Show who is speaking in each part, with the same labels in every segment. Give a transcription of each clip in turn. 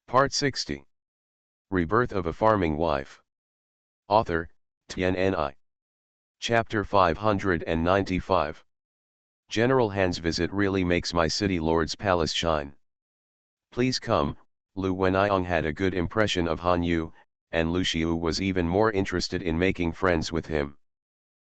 Speaker 1: Part 60. Rebirth of a Farming Wife. Author, Tien. Chapter 595. General Han's visit really makes my city lord's palace shine. Please come. Lu Wenliang had a good impression of Han Yu, and Lu Xiu was even more interested in making friends with him.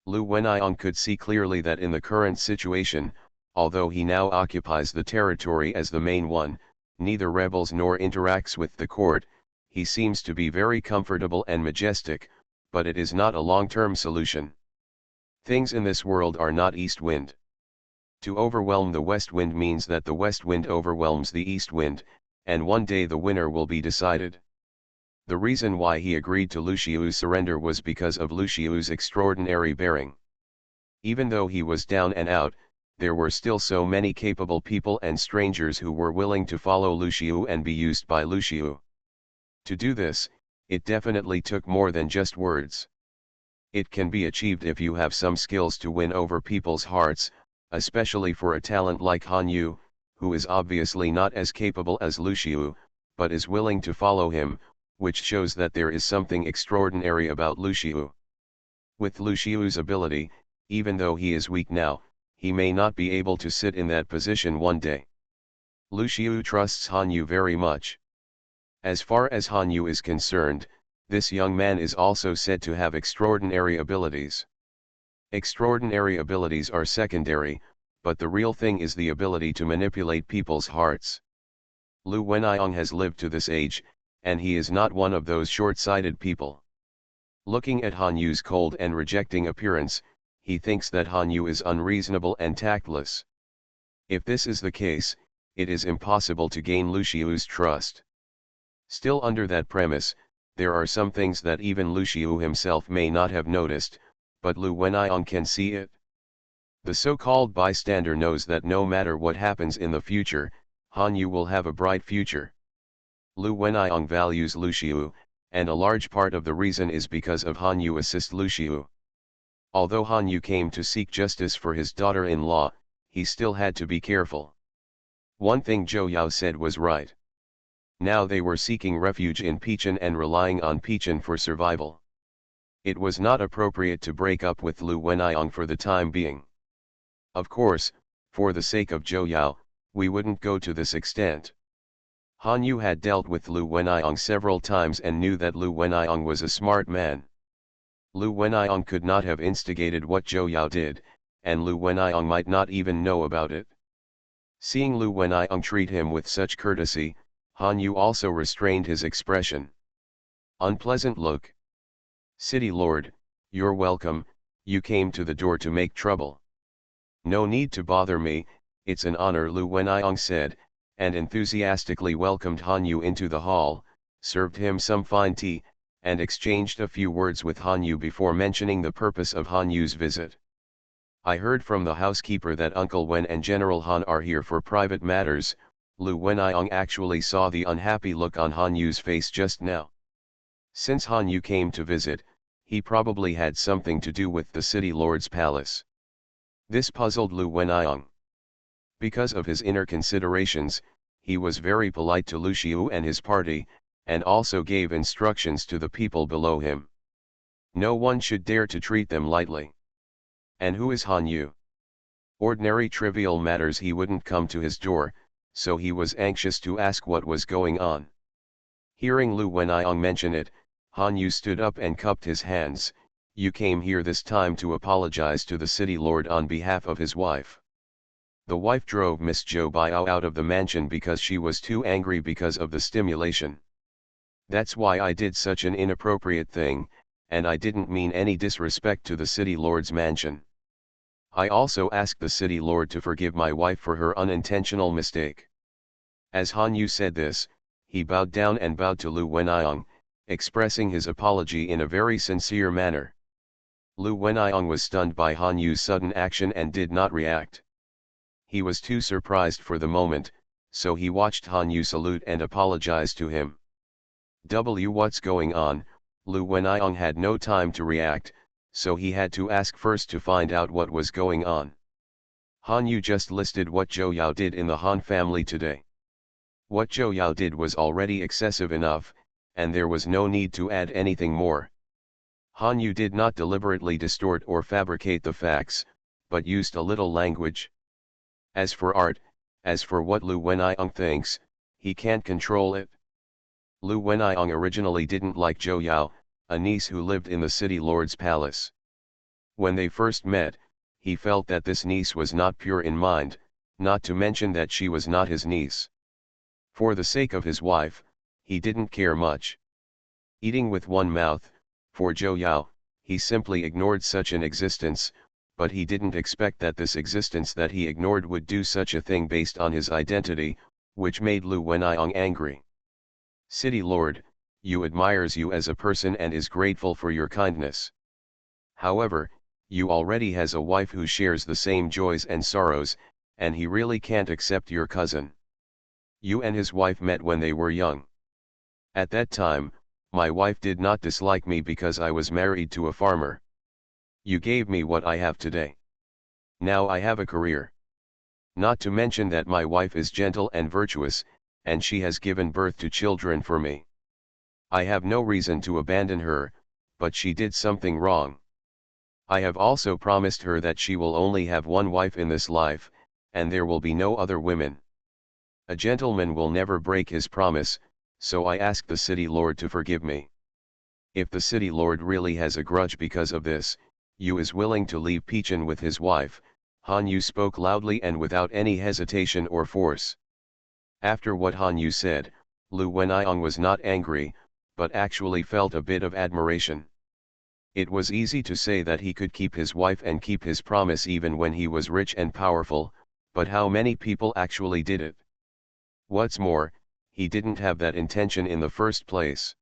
Speaker 1: Lu Wenliang could see clearly that in the current situation, although he now occupies the territory as the main one, neither rebels nor interacts with the court, he seems to be very comfortable and majestic, but it is not a long-term solution. Things in this world are not east wind. To overwhelm the west wind means that the west wind overwhelms the east wind, and one day the winner will be decided. The reason why he agreed to Lu Xiu's surrender was because of Lu Xiu's extraordinary bearing. Even though he was down and out, there were still so many capable people and strangers who were willing to follow Lu Xiu and be used by Lu Xiu. To do this, it definitely took more than just words. It can be achieved if you have some skills to win over people's hearts, especially for a talent like Han Yu, who is obviously not as capable as Lu Xiu, but is willing to follow him, which shows that there is something extraordinary about Lu Xiu. With Lu Xiu's ability, even though he is weak now, he may not be able to sit in that position one day. Lu Xiu trusts Han Yu very much. As far as Han Yu is concerned, this young man is also said to have extraordinary abilities. Extraordinary abilities are secondary, but the real thing is the ability to manipulate people's hearts. Lu Wenliang has lived to this age, and he is not one of those short-sighted people. Looking at Han Yu's cold and rejecting appearance, he thinks that Han Yu is unreasonable and tactless. If this is the case, it is impossible to gain Lu Xiu's trust. Still, under that premise, there are some things that even Lu Xiu himself may not have noticed, but Lu Wenliang can see it. The so-called bystander knows that no matter what happens in the future, Han Yu will have a bright future. Lu Wenliang values Lu Xiu, and a large part of the reason is because of Han Yu assist Lu Xiu. Although Han Yu came to seek justice for his daughter-in-law, he still had to be careful. One thing Zhou Yao said was right. Now they were seeking refuge in Peichin and relying on Peichin for survival. It was not appropriate to break up with Lu Wenliang for the time being. Of course, for the sake of Zhou Yao, we wouldn't go to this extent. Han Yu had dealt with Lu Wenliang several times and knew that Lu Wenliang was a smart man. Lu Wenliang could not have instigated what Zhou Yao did, and Lu Wenliang might not even know about it. Seeing Lu Wenliang treat him with such courtesy, Han Yu also restrained his expression. Unpleasant look. City Lord, you're welcome, you came to the door to make trouble. No need to bother me, it's an honor, Lu Wenliang said, and enthusiastically welcomed Han Yu into the hall, served him some fine tea, and exchanged a few words with Han Yu before mentioning the purpose of Han Yu's visit. I heard from the housekeeper that Uncle Wen and General Han are here for private matters. Lu Wenliang actually saw the unhappy look on Han Yu's face just now. Since Han Yu came to visit, he probably had something to do with the city lord's palace. This puzzled Lu Wenliang. Because of his inner considerations, he was very polite to Lu Xiu and his party, and also gave instructions to the people below him. No one should dare to treat them lightly. And who is Han Yu? Ordinary trivial matters he wouldn't come to his door, so he was anxious to ask what was going on. Hearing Lu Wenliang mention it, Han Yu stood up and cupped his hands. You came here this time to apologize to the city lord on behalf of his wife. The wife drove Miss Zhou Biao out of the mansion because she was too angry because of the stimulation. That's why I did such an inappropriate thing, and I didn't mean any disrespect to the city lord's mansion. I also asked the city lord to forgive my wife for her unintentional mistake. As Han Yu said this, he bowed down and bowed to Lu Wenliang, expressing his apology in a very sincere manner. Lu Wenliang was stunned by Han Yu's sudden action and did not react. He was too surprised for the moment, so he watched Han Yu salute and apologize to him. What's going on? Lu Wenliang had no time to react, so he had to ask first to find out what was going on. Han Yu just listed what Zhou Yao did in the Han family today. What Zhou Yao did was already excessive enough, and there was no need to add anything more. Han Yu did not deliberately distort or fabricate the facts, but used a little language. As for art, as for what Lu Wenliang thinks, he can't control it. Lu Wenliang originally didn't like Zhou Yao, a niece who lived in the city lord's palace. When they first met, he felt that this niece was not pure in mind, not to mention that she was not his niece. For the sake of his wife, he didn't care much. Eating with one mouth, for Zhou Yao, he simply ignored such an existence, but he didn't expect that this existence that he ignored would do such a thing based on his identity, which made Lu Wenliang angry. City Lord, Yu admires you as a person and is grateful for your kindness. However, Yu already has a wife who shares the same joys and sorrows, and he really can't accept your cousin. Yu and his wife met when they were young. At that time, my wife did not dislike me because I was married to a farmer. You gave me what I have today. Now I have a career. Not to mention that my wife is gentle and virtuous, and she has given birth to children for me. I have no reason to abandon her, but she did something wrong. I have also promised her that she will only have one wife in this life, and there will be no other women. A gentleman will never break his promise, so I ask the city lord to forgive me. If the city lord really has a grudge because of this, Yu is willing to leave Pichen with his wife. Han Yu spoke loudly and without any hesitation or force. After what Han Yu said, Lu Wenliang was not angry, but actually felt a bit of admiration. It was easy to say that he could keep his wife and keep his promise even when he was rich and powerful, but how many people actually did it? What's more, he didn't have that intention in the first place.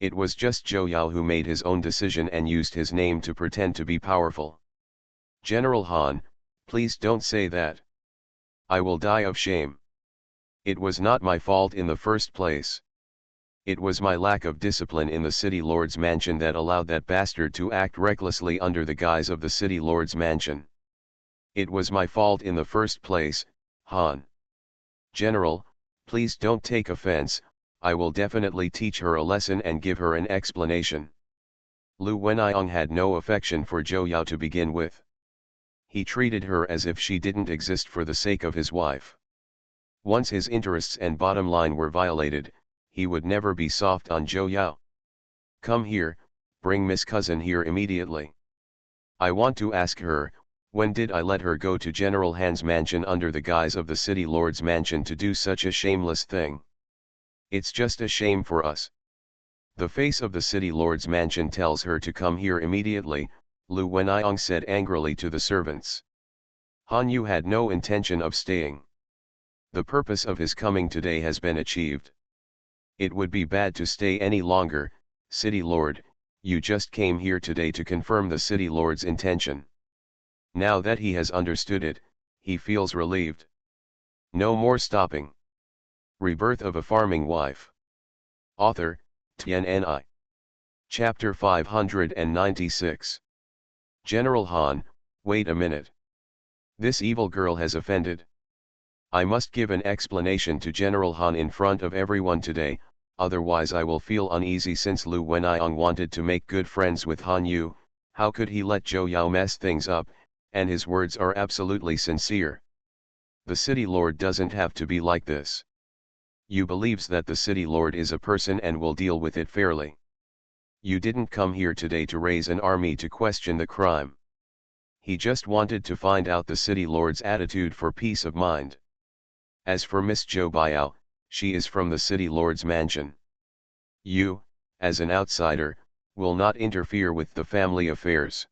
Speaker 1: It was just Zhou Yao who made his own decision and used his name to pretend to be powerful. General Han, please don't say that. I will die of shame. It was not my fault in the first place. It was my lack of discipline in the city lord's mansion that allowed that bastard to act recklessly under the guise of the city lord's mansion. It was my fault in the first place, Han. General, please don't take offense, I will definitely teach her a lesson and give her an explanation. Lu Wenliang had no affection for Zhou Yao to begin with. He treated her as if she didn't exist for the sake of his wife. Once his interests and bottom line were violated, he would never be soft on Zhou Yao. Come here, bring Miss Cousin here immediately. I want to ask her, when did I let her go to General Han's mansion under the guise of the city lord's mansion to do such a shameless thing? It's just a shame for us. The face of the city lord's mansion tells her to come here immediately, Lu Wenliang said angrily to the servants. Han Yu had no intention of staying. The purpose of his coming today has been achieved. It would be bad to stay any longer. City Lord, you just came here today to confirm the city lord's intention. Now that he has understood it, he feels relieved. No more stopping. Rebirth of a Farming Wife. Author, TNNI. Chapter 596. General Han, wait a minute. This evil girl has offended. I must give an explanation to General Han in front of everyone today, otherwise I will feel uneasy since Lu Wenliang wanted to make good friends with Han Yu. How could he let Zhou Yao mess things up, and his words are absolutely sincere. The city lord doesn't have to be like this. Yu believes that the city lord is a person and will deal with it fairly. You didn't come here today to raise an army to question the crime. He just wanted to find out the city lord's attitude for peace of mind. As for Miss Zhou Biao, she is from the city lord's mansion. You, as an outsider, will not interfere with the family affairs.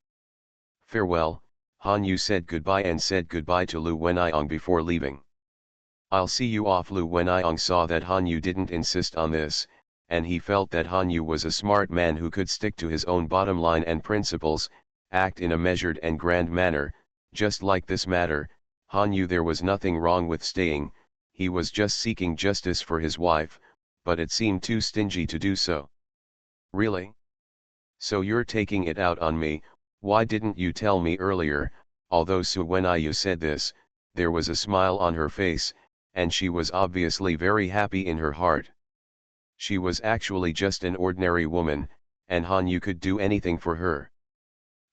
Speaker 1: Farewell. Han Yu said goodbye and said goodbye to Lu Wenliang before leaving. I'll see you off. Lu Wenliang saw that Han Yu didn't insist on this, and he felt that Han Yu was a smart man who could stick to his own bottom line and principles, act in a measured and grand manner. Just like this matter, Han Yu there was nothing wrong with staying, he was just seeking justice for his wife, but it seemed too stingy to do so. Really? So you're taking it out on me? Why didn't you tell me earlier? Although Su Wenliang said this, there was a smile on her face, and she was obviously very happy in her heart. She was actually just an ordinary woman, and Han Yu could do anything for her.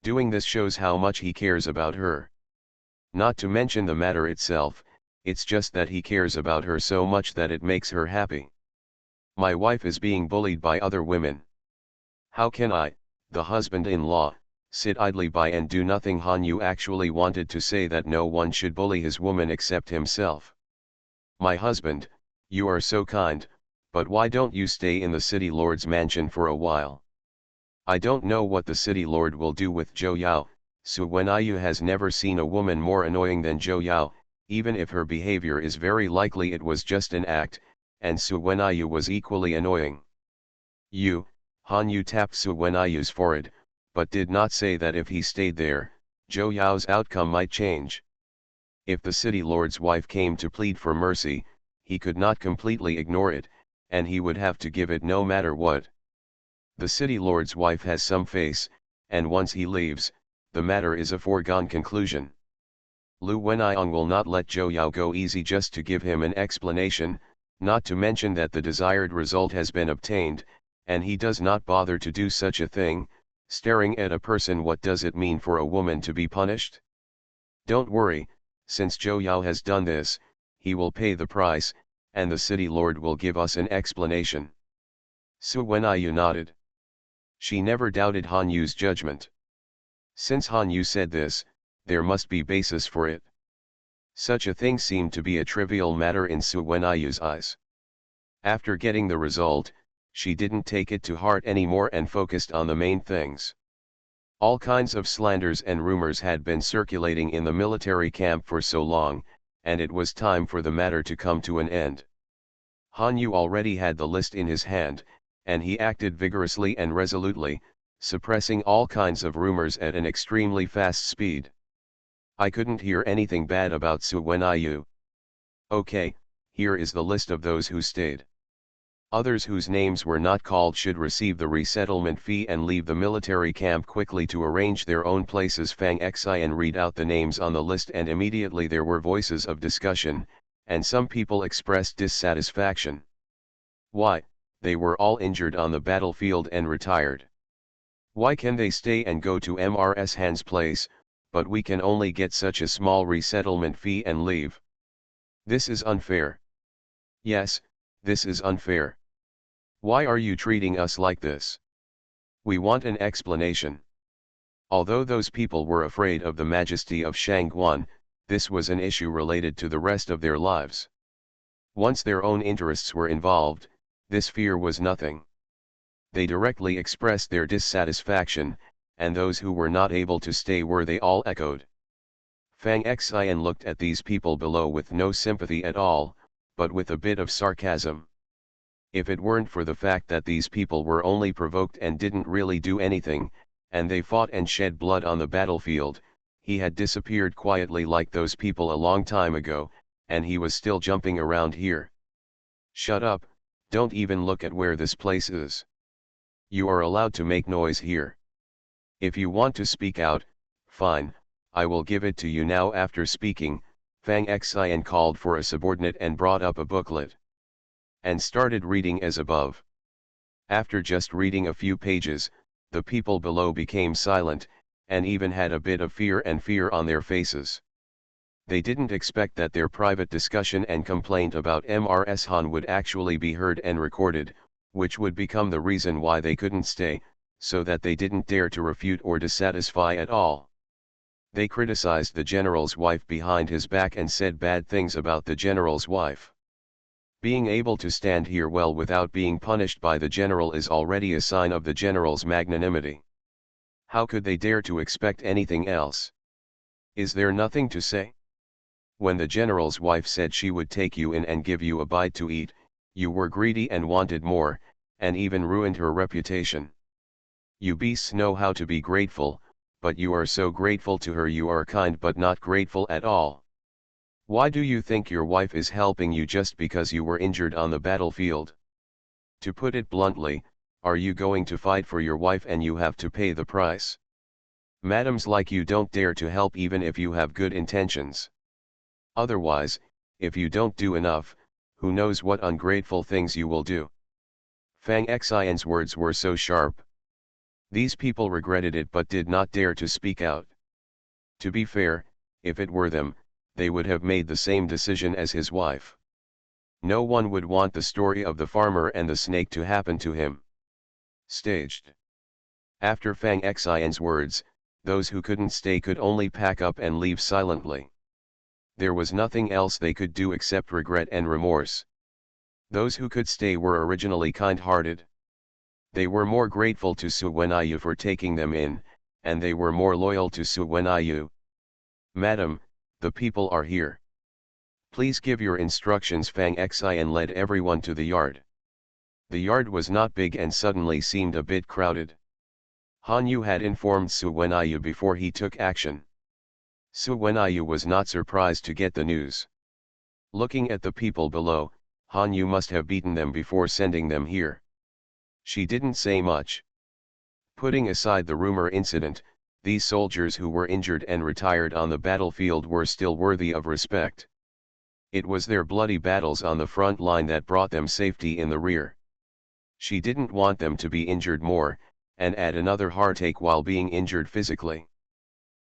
Speaker 1: Doing this shows how much he cares about her. Not to mention the matter itself, it's just that he cares about her so much that it makes her happy. My wife is being bullied by other women. How can I, the husband-in-law, sit idly by and do nothing? Han Yu actually wanted to say that no one should bully his woman except himself. My husband, you are so kind, but why don't you stay in the city lord's mansion for a while? I don't know what the city lord will do with Zhou Yao. Su Wenyu has never seen a woman more annoying than Zhou Yao, even if her behavior is very likely it was just an act, and Su Wenyu was equally annoying. Han Yu tapped Su Wenyu's forehead, but did not say that if he stayed there, Zhou Yao's outcome might change. If the city lord's wife came to plead for mercy, he could not completely ignore it, and he would have to give it no matter what. The city lord's wife has some face, and once he leaves, the matter is a foregone conclusion. Lu Wenyang will not let Zhou Yao go easy just to give him an explanation, not to mention that the desired result has been obtained, and he does not bother to do such a thing. Staring at a person, what does it mean for a woman to be punished? Don't worry, since Zhou Yao has done this, he will pay the price, and the city lord will give us an explanation. Su Wenyu nodded. She never doubted Han Yu's judgment. Since Han Yu said this, there must be basis for it. Such a thing seemed to be a trivial matter in Su Wenyu's eyes. After getting the result, she didn't take it to heart anymore and focused on the main things. All kinds of slanders and rumors had been circulating in the military camp for so long, and it was time for the matter to come to an end. Han Yu already had the list in his hand, and he acted vigorously and resolutely, suppressing all kinds of rumors at an extremely fast speed. I couldn't hear anything bad about Su Wenyu. Okay, here is the list of those who stayed. Others whose names were not called should receive the resettlement fee and leave the military camp quickly to arrange their own places. Fang Xian read out the names on the list, and immediately there were voices of discussion, and some people expressed dissatisfaction. Why, they were all injured on the battlefield and retired. Why can they stay and go to Mrs. Han's place, but we can only get such a small resettlement fee and leave? This is unfair. Yes, this is unfair. Why are you treating us like this? We want an explanation. Although those people were afraid of the majesty of Shangguan, this was an issue related to the rest of their lives. Once their own interests were involved, this fear was nothing. They directly expressed their dissatisfaction, and those who were not able to stay were they all echoed. Fang Xian looked at these people below with no sympathy at all, but with a bit of sarcasm. If it weren't for the fact that these people were only provoked and didn't really do anything, and they fought and shed blood on the battlefield, he had disappeared quietly like those people a long time ago, and he was still jumping around here. Shut up, don't even look at where this place is. You are allowed to make noise here. If you want to speak out, fine, I will give it to you now. After speaking, Fang Xian called for a subordinate and brought up a booklet, and started reading as above. After just reading a few pages, the people below became silent, and even had a bit of fear on their faces. They didn't expect that their private discussion and complaint about Mrs. Han would actually be heard and recorded, which would become the reason why they couldn't stay, so that they didn't dare to refute or dissatisfy at all. They criticized the general's wife behind his back and said bad things about the general's wife. Being able to stand here well without being punished by the general is already a sign of the general's magnanimity. How could they dare to expect anything else? Is there nothing to say? When the general's wife said she would take you in and give you a bite to eat, you were greedy and wanted more, and even ruined her reputation. You beasts know how to be grateful, but you are so grateful to her you are kind but not grateful at all. Why do you think your wife is helping you just because you were injured on the battlefield? To put it bluntly, are you going to fight for your wife and you have to pay the price? Madams like you don't dare to help even if you have good intentions. Otherwise, if you don't do enough, who knows what ungrateful things you will do. Fang Xian's words were so sharp. These people regretted it but did not dare to speak out. To be fair, if it were them, they would have made the same decision as his wife. No one would want the story of the farmer and the snake to happen to him. Staged. After Fang Xian's words, those who couldn't stay could only pack up and leave silently. There was nothing else they could do except regret and remorse. Those who could stay were originally kind-hearted. They were more grateful to Su Wenyu for taking them in, and they were more loyal to Su Wenyu. "Madam, the people are here. Please give your instructions." Fang Xian led everyone to the yard. The yard was not big and suddenly seemed a bit crowded. Han Yu had informed Su Wenyu before he took action. Su Wenyu was not surprised to get the news. Looking at the people below, Han Yu must have beaten them before sending them here. She didn't say much. Putting aside the rumor incident, these soldiers who were injured and retired on the battlefield were still worthy of respect. It was their bloody battles on the front line that brought them safety in the rear. She didn't want them to be injured more, and add another heartache while being injured physically.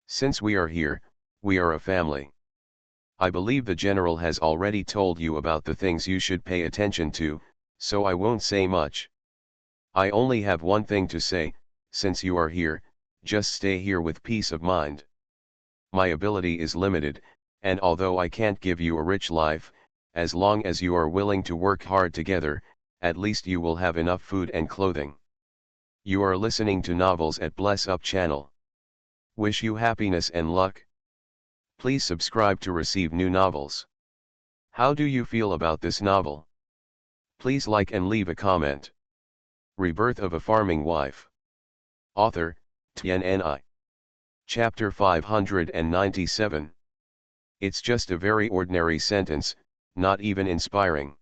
Speaker 1: "Since we are here, we are a family. I believe the general has already told you about the things you should pay attention to, so I won't say much. I only have one thing to say: since you are here, just stay here with peace of mind. My ability is limited, and although I can't give you a rich life, as long as you are willing to work hard together, at least you will have enough food and clothing." You are listening to Novels at Bless Up channel. Wish you happiness and luck. Please subscribe to receive new novels. How do you feel about this novel? Please like and leave a comment. Rebirth of a Farming Wife. Author, Tianni. Chapter 597. It's just a very ordinary sentence, not even inspiring.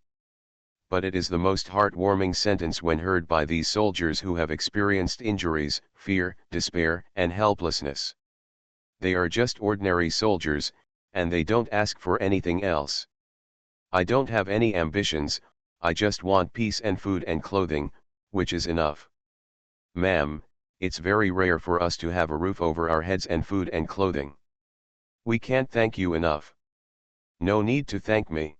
Speaker 1: But it is the most heartwarming sentence when heard by these soldiers who have experienced injuries, fear, despair, and helplessness. They are just ordinary soldiers, and they don't ask for anything else. "I don't have any ambitions, I just want peace and food and clothing, which is enough. Ma'am, it's very rare for us to have a roof over our heads and food and clothing. We can't thank you enough." "No need to thank me.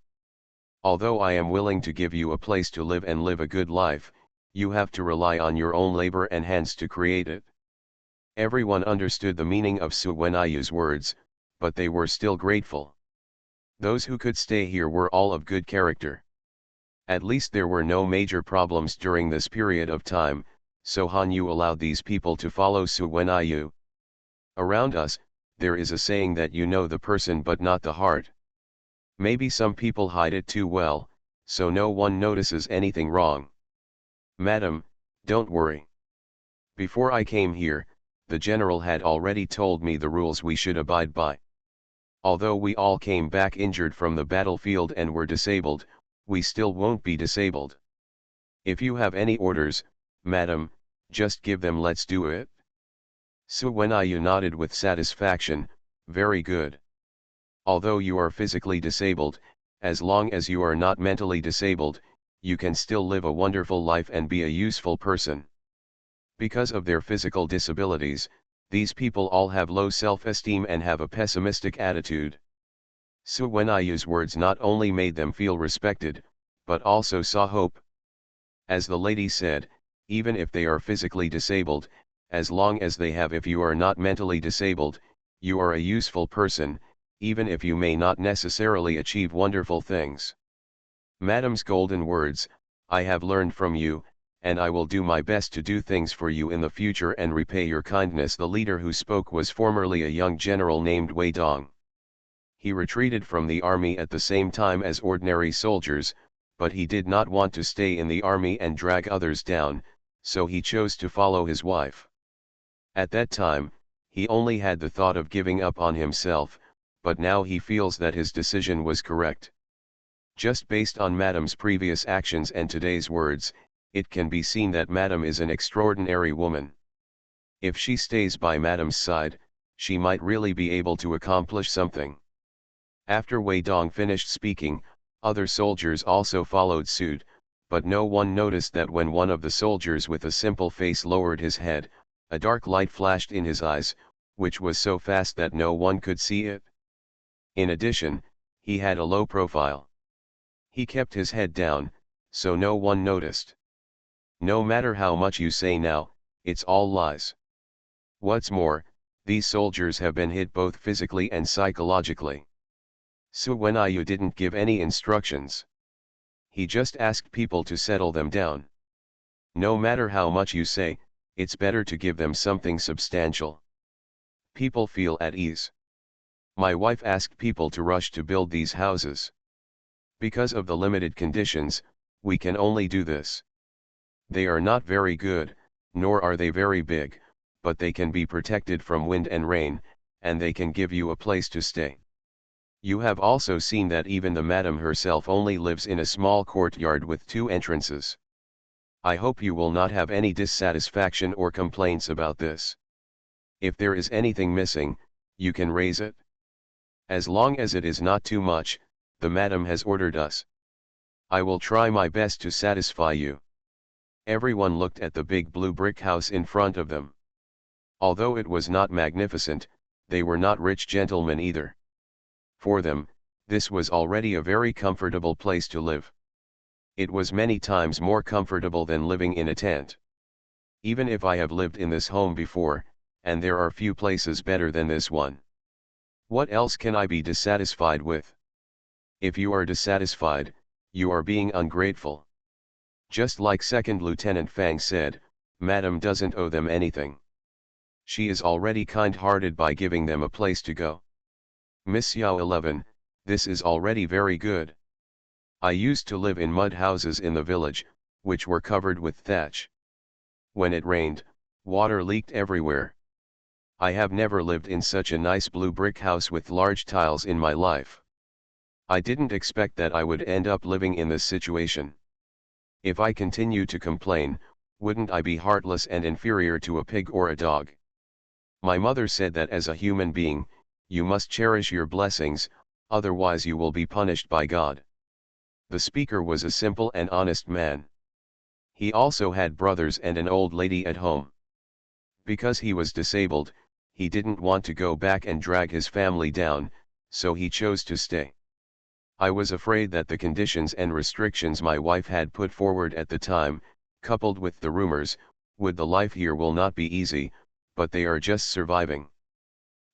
Speaker 1: Although I am willing to give you a place to live and live a good life, you have to rely on your own labor and hands to create it." Everyone understood the meaning of Su Wenyu's words, but they were still grateful. Those who could stay here were all of good character. At least there were no major problems during this period of time, so Han Yu allowed these people to follow Su Wenyu. Around us, there is a saying that you know the person but not the heart. Maybe some people hide it too well, so no one notices anything wrong. "Madam, don't worry. Before I came here, the general had already told me the rules we should abide by. Although we all came back injured from the battlefield and were disabled, we still won't be disabled. If you have any orders, madam, just give them. Let's do it." Su Wenyu nodded with satisfaction. "Very good. Although you are physically disabled, as long as you are not mentally disabled, you can still live a wonderful life and be a useful person." Because of their physical disabilities, these people all have low self-esteem and have a pessimistic attitude. Su Wenyu's words not only made them feel respected, but also saw hope. As the lady said, even if they are physically disabled, as long as they have, if you are not mentally disabled, you are a useful person, even if you may not necessarily achieve wonderful things. Madam's golden words: "I have learned from you, and I will do my best to do things for you in the future and repay your kindness." The leader who spoke was formerly a young general named Wei Dong. He retreated from the army at the same time as ordinary soldiers, but he did not want to stay in the army and drag others down, so he chose to follow his wife. At that time, he only had the thought of giving up on himself, but now he feels that his decision was correct. Just based on Madam's previous actions and today's words, it can be seen that Madam is an extraordinary woman. If she stays by Madam's side, she might really be able to accomplish something. After Wei Dong finished speaking, other soldiers also followed suit, but no one noticed that when one of the soldiers with a simple face lowered his head, a dark light flashed in his eyes, which was so fast that no one could see it. In addition, he had a low profile. He kept his head down, so no one noticed. No matter how much you say now, it's all lies. What's more, these soldiers have been hit both physically and psychologically. Su Wenyu didn't give any instructions. He just asked people to settle them down. No matter how much you say, it's better to give them something substantial. People feel at ease. My wife asked people to rush to build these houses. Because of the limited conditions, we can only do this. They are not very good, nor are they very big, but they can be protected from wind and rain, and they can give you a place to stay. You have also seen that even the madam herself only lives in a small courtyard with 2 entrances. I hope you will not have any dissatisfaction or complaints about this. If there is anything missing, you can raise it. As long as it is not too much, the madam has ordered us. I will try my best to satisfy you. Everyone looked at the big blue brick house in front of them. Although it was not magnificent, they were not rich gentlemen either. For them, this was already a very comfortable place to live. It was many times more comfortable than living in a tent. Even if I have lived in this home before, and there are few places better than this one. What else can I be dissatisfied with? If you are dissatisfied, you are being ungrateful. Just like Second Lieutenant Fang said, Madam doesn't owe them anything. She is already kind-hearted by giving them a place to go. Miss Xiao 11, this is already very good. I used to live in mud houses in the village, which were covered with thatch. When it rained, water leaked everywhere. I have never lived in such a nice blue brick house with large tiles in my life. I didn't expect that I would end up living in this situation. If I continue to complain, wouldn't I be heartless and inferior to a pig or a dog? My mother said that as a human being, you must cherish your blessings, otherwise you will be punished by God. The speaker was a simple and honest man. He also had brothers and an old lady at home. Because he was disabled, he didn't want to go back and drag his family down, so he chose to stay. I was afraid that the conditions and restrictions my wife had put forward at the time, coupled with the rumors, the life here will not be easy, but they are just surviving.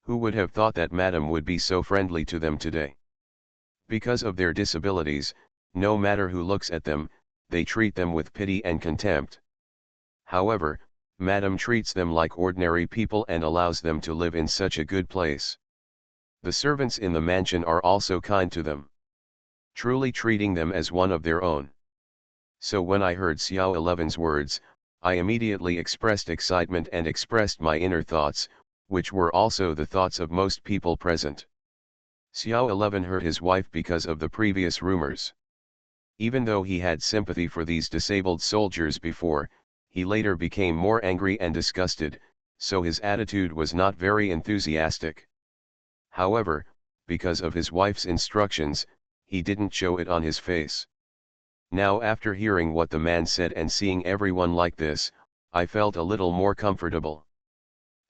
Speaker 1: Who would have thought that Madam would be so friendly to them today? Because of their disabilities, no matter who looks at them, they treat them with pity and contempt. However, Madam treats them like ordinary people and allows them to live in such a good place. The servants in the mansion are also kind to them, truly treating them as one of their own. So when I heard Xiao 11's words, I immediately expressed excitement and expressed my inner thoughts, which were also the thoughts of most people present. Xiao 11 hurt his wife because of the previous rumors. Even though he had sympathy for these disabled soldiers before, he later became more angry and disgusted, so his attitude was not very enthusiastic. However, because of his wife's instructions, he didn't show it on his face. Now after hearing what the man said and seeing everyone like this, I felt a little more comfortable.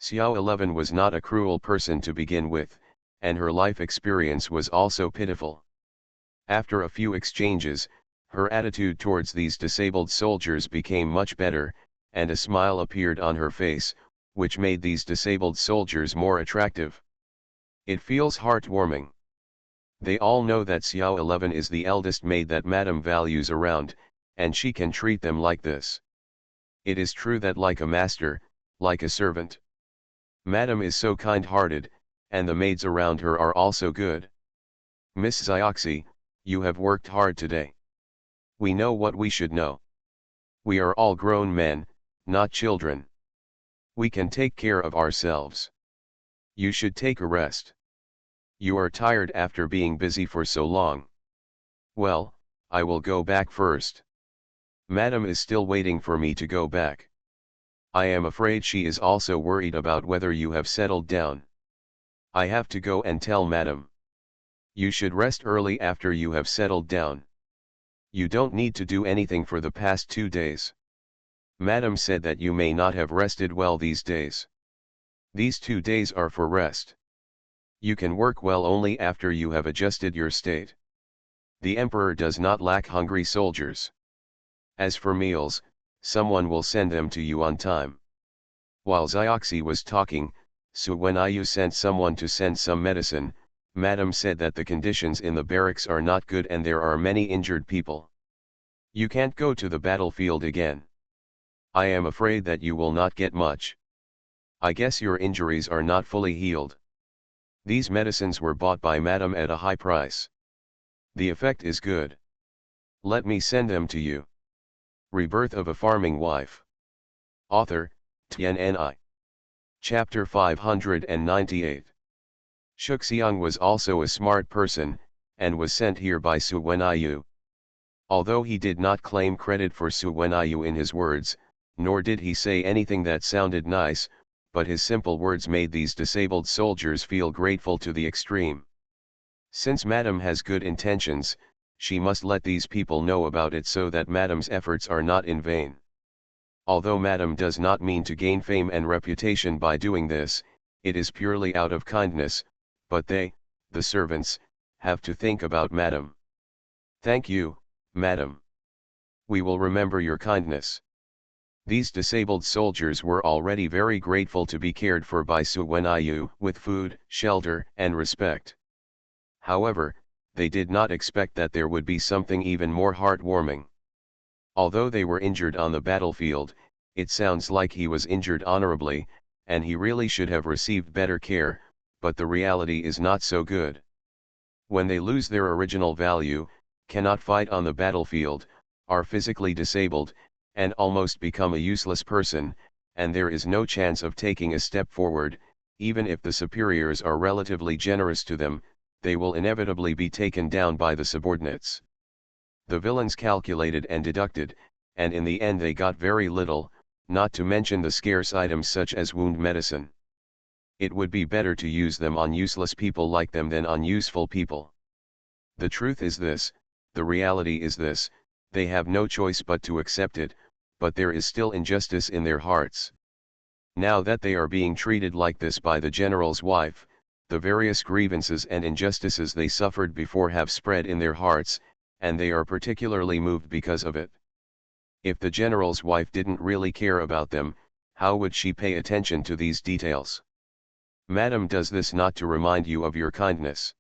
Speaker 1: Xiao 11 was not a cruel person to begin with, and her life experience was also pitiful. After a few exchanges, her attitude towards these disabled soldiers became much better, and a smile appeared on her face, which made these disabled soldiers more attractive. It feels heartwarming. They all know that Xiao 11 is the eldest maid that Madam values around, and she can treat them like this. It is true that like a master, like a servant. Madam is so kind-hearted, and the maids around her are also good. Miss Xioxi, you have worked hard today. We know what we should know. We are all grown men, not children. We can take care of ourselves. You should take a rest. You are tired after being busy for so long. Well, I will go back first. Madam is still waiting for me to go back. I am afraid she is also worried about whether you have settled down. I have to go and tell Madam. You should rest early after you have settled down. You don't need to do anything for the past 2 days. Madam said that you may not have rested well these days. These 2 days are for rest. You can work well only after you have adjusted your state. The emperor does not lack hungry soldiers. As for meals, someone will send them to you on time. While Zioxi was talking, Suwenayu sent someone to send some medicine. Madam said that the conditions in the barracks are not good and there are many injured people. You can't go to the battlefield again. I am afraid that you will not get much. I guess your injuries are not fully healed. These medicines were bought by Madam at a high price. The effect is good. Let me send them to you. Rebirth of a Farming Wife. Author, Tianni. Chapter 598. Shuxiang was also a smart person, and was sent here by Suwenayu. Although he did not claim credit for Suwenayu in his words, nor did he say anything that sounded nice, but his simple words made these disabled soldiers feel grateful to the extreme. Since Madam has good intentions, she must let these people know about it so that Madam's efforts are not in vain. Although Madam does not mean to gain fame and reputation by doing this, it is purely out of kindness, but they, the servants, have to think about Madam. Thank you, Madam. We will remember your kindness. These disabled soldiers were already very grateful to be cared for by Suwenayu with food, shelter, and respect. However, they did not expect that there would be something even more heartwarming. Although they were injured on the battlefield, it sounds like he was injured honorably, and he really should have received better care, but the reality is not so good. When they lose their original value, cannot fight on the battlefield, are physically disabled, and almost become a useless person, and there is no chance of taking a step forward, even if the superiors are relatively generous to them, they will inevitably be taken down by the subordinates. The villains calculated and deducted, and in the end they got very little, not to mention the scarce items such as wound medicine. It would be better to use them on useless people like them than on useful people. The truth is this, the reality is this, they have no choice but to accept it, but there is still injustice in their hearts. Now that they are being treated like this by the general's wife, the various grievances and injustices they suffered before have spread in their hearts, and they are particularly moved because of it. If the general's wife didn't really care about them, how would she pay attention to these details? Madam does this not to remind you of your kindness.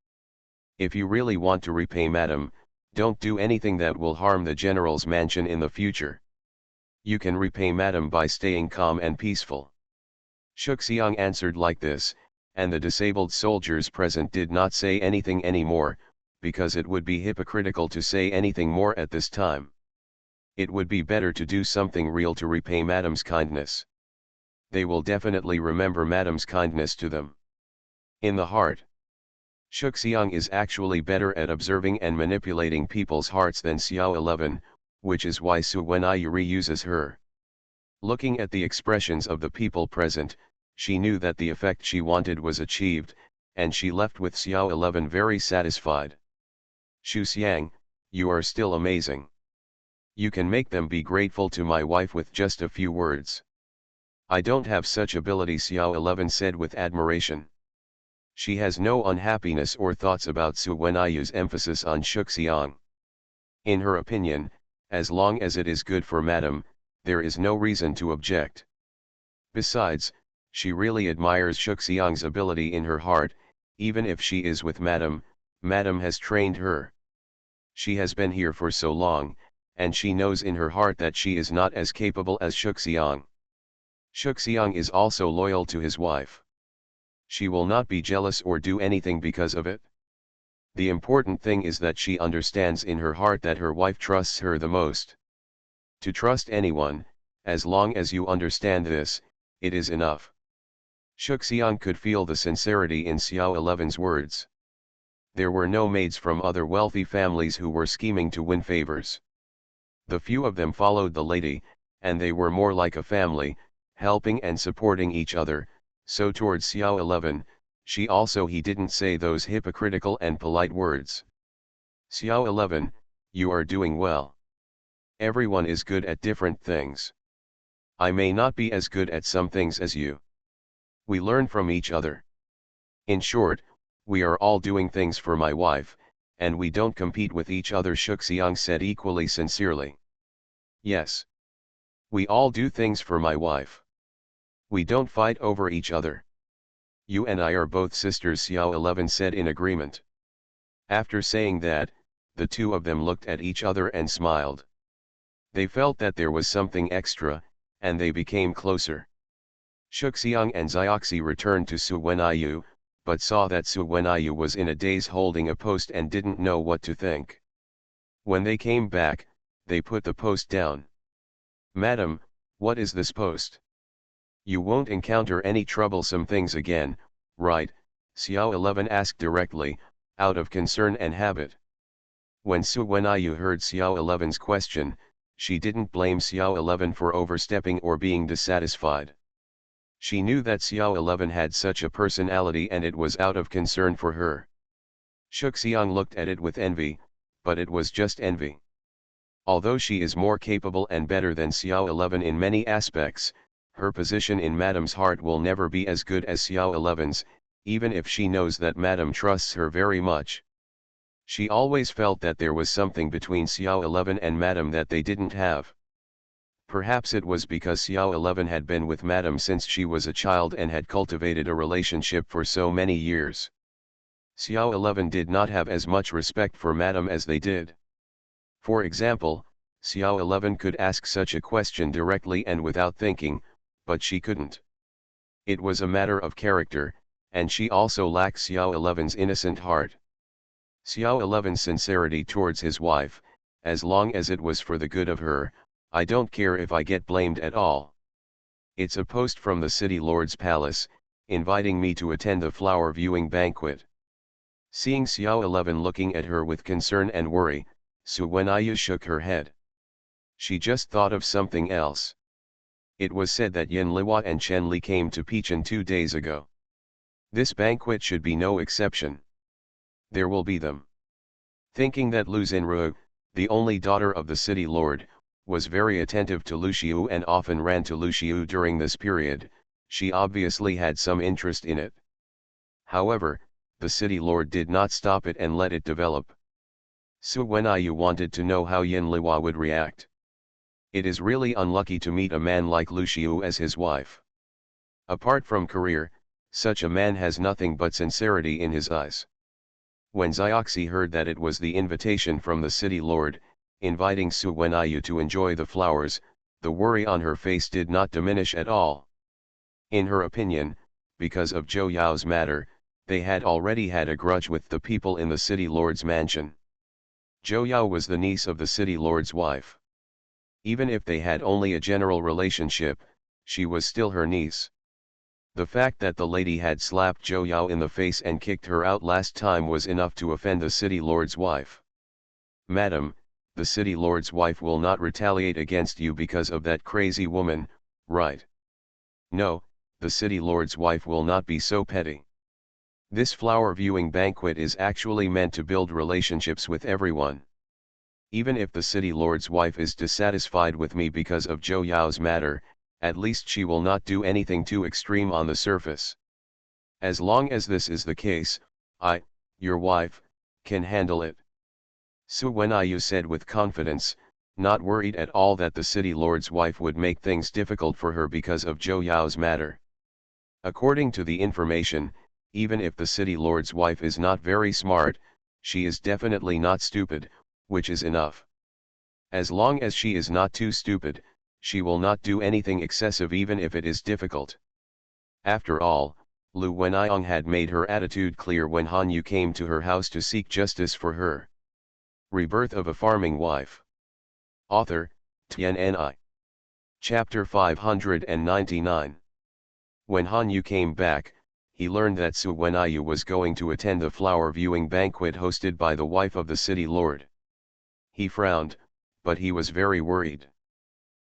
Speaker 1: If you really want to repay Madam, don't do anything that will harm the general's mansion in the future. You can repay Madam by staying calm and peaceful. Shuxiang answered like this, and the disabled soldiers present did not say anything anymore, because it would be hypocritical to say anything more at this time. It would be better to do something real to repay Madam's kindness. They will definitely remember Madam's kindness to them. In the heart. Shuxiang is actually better at observing and manipulating people's hearts than Xiao 11, which is why Suwenayu reuses her. Looking at the expressions of the people present, she knew that the effect she wanted was achieved, and she left with Xiao 11 very satisfied. Shu Xiang, you are still amazing. You can make them be grateful to my wife with just a few words. I don't have such ability, Xiao 11 said with admiration. She has no unhappiness or thoughts about Suwenayu's emphasis on Shuxiang. In her opinion, as long as it is good for Madam, there is no reason to object. Besides, she really admires Shuxiang's ability in her heart, even if she is with Madam, Madam has trained her. She has been here for so long, and she knows in her heart that she is not as capable as Shuxiang. Shuxiang is also loyal to his wife. She will not be jealous or do anything because of it. The important thing is that she understands in her heart that her wife trusts her the most. To trust anyone, as long as you understand this, it is enough. Shuxiang could feel the sincerity in Xiao 11's words. There were no maids from other wealthy families who were scheming to win favors. The few of them followed the lady, and they were more like a family, helping and supporting each other, so towards Xiao 11, He didn't say those hypocritical and polite words. Xiao 11, you are doing well. Everyone is good at different things. I may not be as good at some things as you. We learn from each other. In short, we are all doing things for my wife, and we don't compete with each other, Shuxiang said equally sincerely. Yes. We all do things for my wife. We don't fight over each other. You and I are both sisters, Xiao 11 said in agreement. After saying that, the two of them looked at each other and smiled. They felt that there was something extra, and they became closer. Shuxiang and Zioxi returned to Su Wenyu, but saw that Su Wenyu was in a daze holding a post and didn't know what to think. When they came back, they put the post down. Madam, what is this post? You won't encounter any troublesome things again, right? Xiao 11 asked directly, out of concern and habit. When Su Wenyu heard Xiao 11's question, she didn't blame Xiao 11 for overstepping or being dissatisfied. She knew that Xiao 11 had such a personality and it was out of concern for her. Shuxiang looked at it with envy, but it was just envy. Although she is more capable and better than Xiao 11 in many aspects, her position in Madam's heart will never be as good as Xiao 11's, even if she knows that Madam trusts her very much. She always felt that there was something between Xiao 11 and Madam that they didn't have. Perhaps it was because Xiao 11 had been with Madam since she was a child and had cultivated a relationship for so many years. Xiao 11 did not have as much respect for Madam as they did. For example, Xiao 11 could ask such a question directly and without thinking, but she couldn't. It was a matter of character, and she also lacked Xiao 11's innocent heart. Xiao 11's sincerity towards his wife, as long as it was for the good of her, I don't care if I get blamed at all. It's a post from the city lord's palace, inviting me to attend the flower viewing banquet. Seeing Xiao 11 looking at her with concern and worry, Su Wenyu shook her head. She just thought of something else. It was said that Yin Liwa and Chen Li came to Pichen 2 days ago. This banquet should be no exception. There will be them. Thinking that Lu Xinru, the only daughter of the city lord, was very attentive to Lu Xiu and often ran to Lu Xiu during this period, she obviously had some interest in it. However, the city lord did not stop it and let it develop. Su Wenyu wanted to know how Yin Liwa would react. It is really unlucky to meet a man like Lu Xiu as his wife. Apart from career, such a man has nothing but sincerity in his eyes. When Zioxi heard that it was the invitation from the city lord, inviting Su Wenyu to enjoy the flowers, the worry on her face did not diminish at all. In her opinion, because of Zhou Yao's matter, they had already had a grudge with the people in the city lord's mansion. Zhou Yao was the niece of the city lord's wife. Even if they had only a general relationship, she was still her niece. The fact that the lady had slapped Zhou Yao in the face and kicked her out last time was enough to offend the city lord's wife. Madam, the city lord's wife will not retaliate against you because of that crazy woman, right? No, the city lord's wife will not be so petty. This flower viewing banquet is actually meant to build relationships with everyone. Even if the city lord's wife is dissatisfied with me because of Zhou Yao's matter, at least she will not do anything too extreme on the surface. As long as this is the case, I, your wife, can handle it. Su Wenyu said with confidence, not worried at all that the city lord's wife would make things difficult for her because of Zhou Yao's matter. According to the information, even if the city lord's wife is not very smart, she is definitely not stupid, which is enough. As long as she is not too stupid, she will not do anything excessive even if it is difficult. After all, Lu Wenyang had made her attitude clear when Han Yu came to her house to seek justice for her. Rebirth of a Farming Wife. Author, Tian Ni. Chapter 599. When Han Yu came back, he learned that Su Wenyu was going to attend the flower viewing banquet hosted by the wife of the city lord. He frowned, but he was very worried.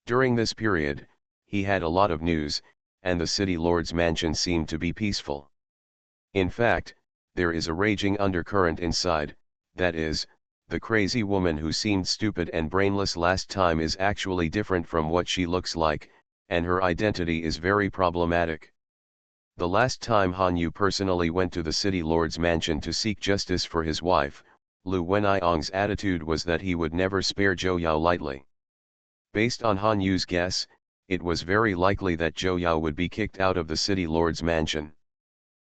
Speaker 1: During this period, he had a lot of news, and the city lord's mansion seemed to be peaceful. In fact, there is a raging undercurrent inside, that is, the crazy woman who seemed stupid and brainless last time is actually different from what she looks like, and her identity is very problematic. The last time Han Yu personally went to the city lord's mansion to seek justice for his wife, Lu Wenyiong's attitude was that he would never spare Zhou Yao lightly. Based on Han Yu's guess, it was very likely that Zhou Yao would be kicked out of the city lord's mansion.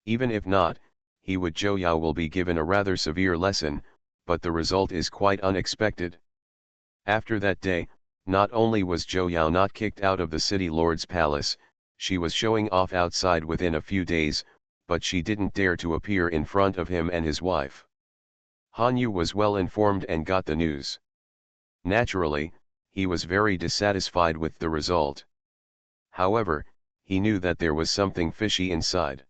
Speaker 1: Even if not, Zhou Yao will be given a rather severe lesson, but the result is quite unexpected. After that day, not only was Zhou Yao not kicked out of the city lord's palace, she was showing off outside within a few days, but she didn't dare to appear in front of him and his wife. Han Yu was well informed and got the news. Naturally, he was very dissatisfied with the result. However, he knew that there was something fishy inside.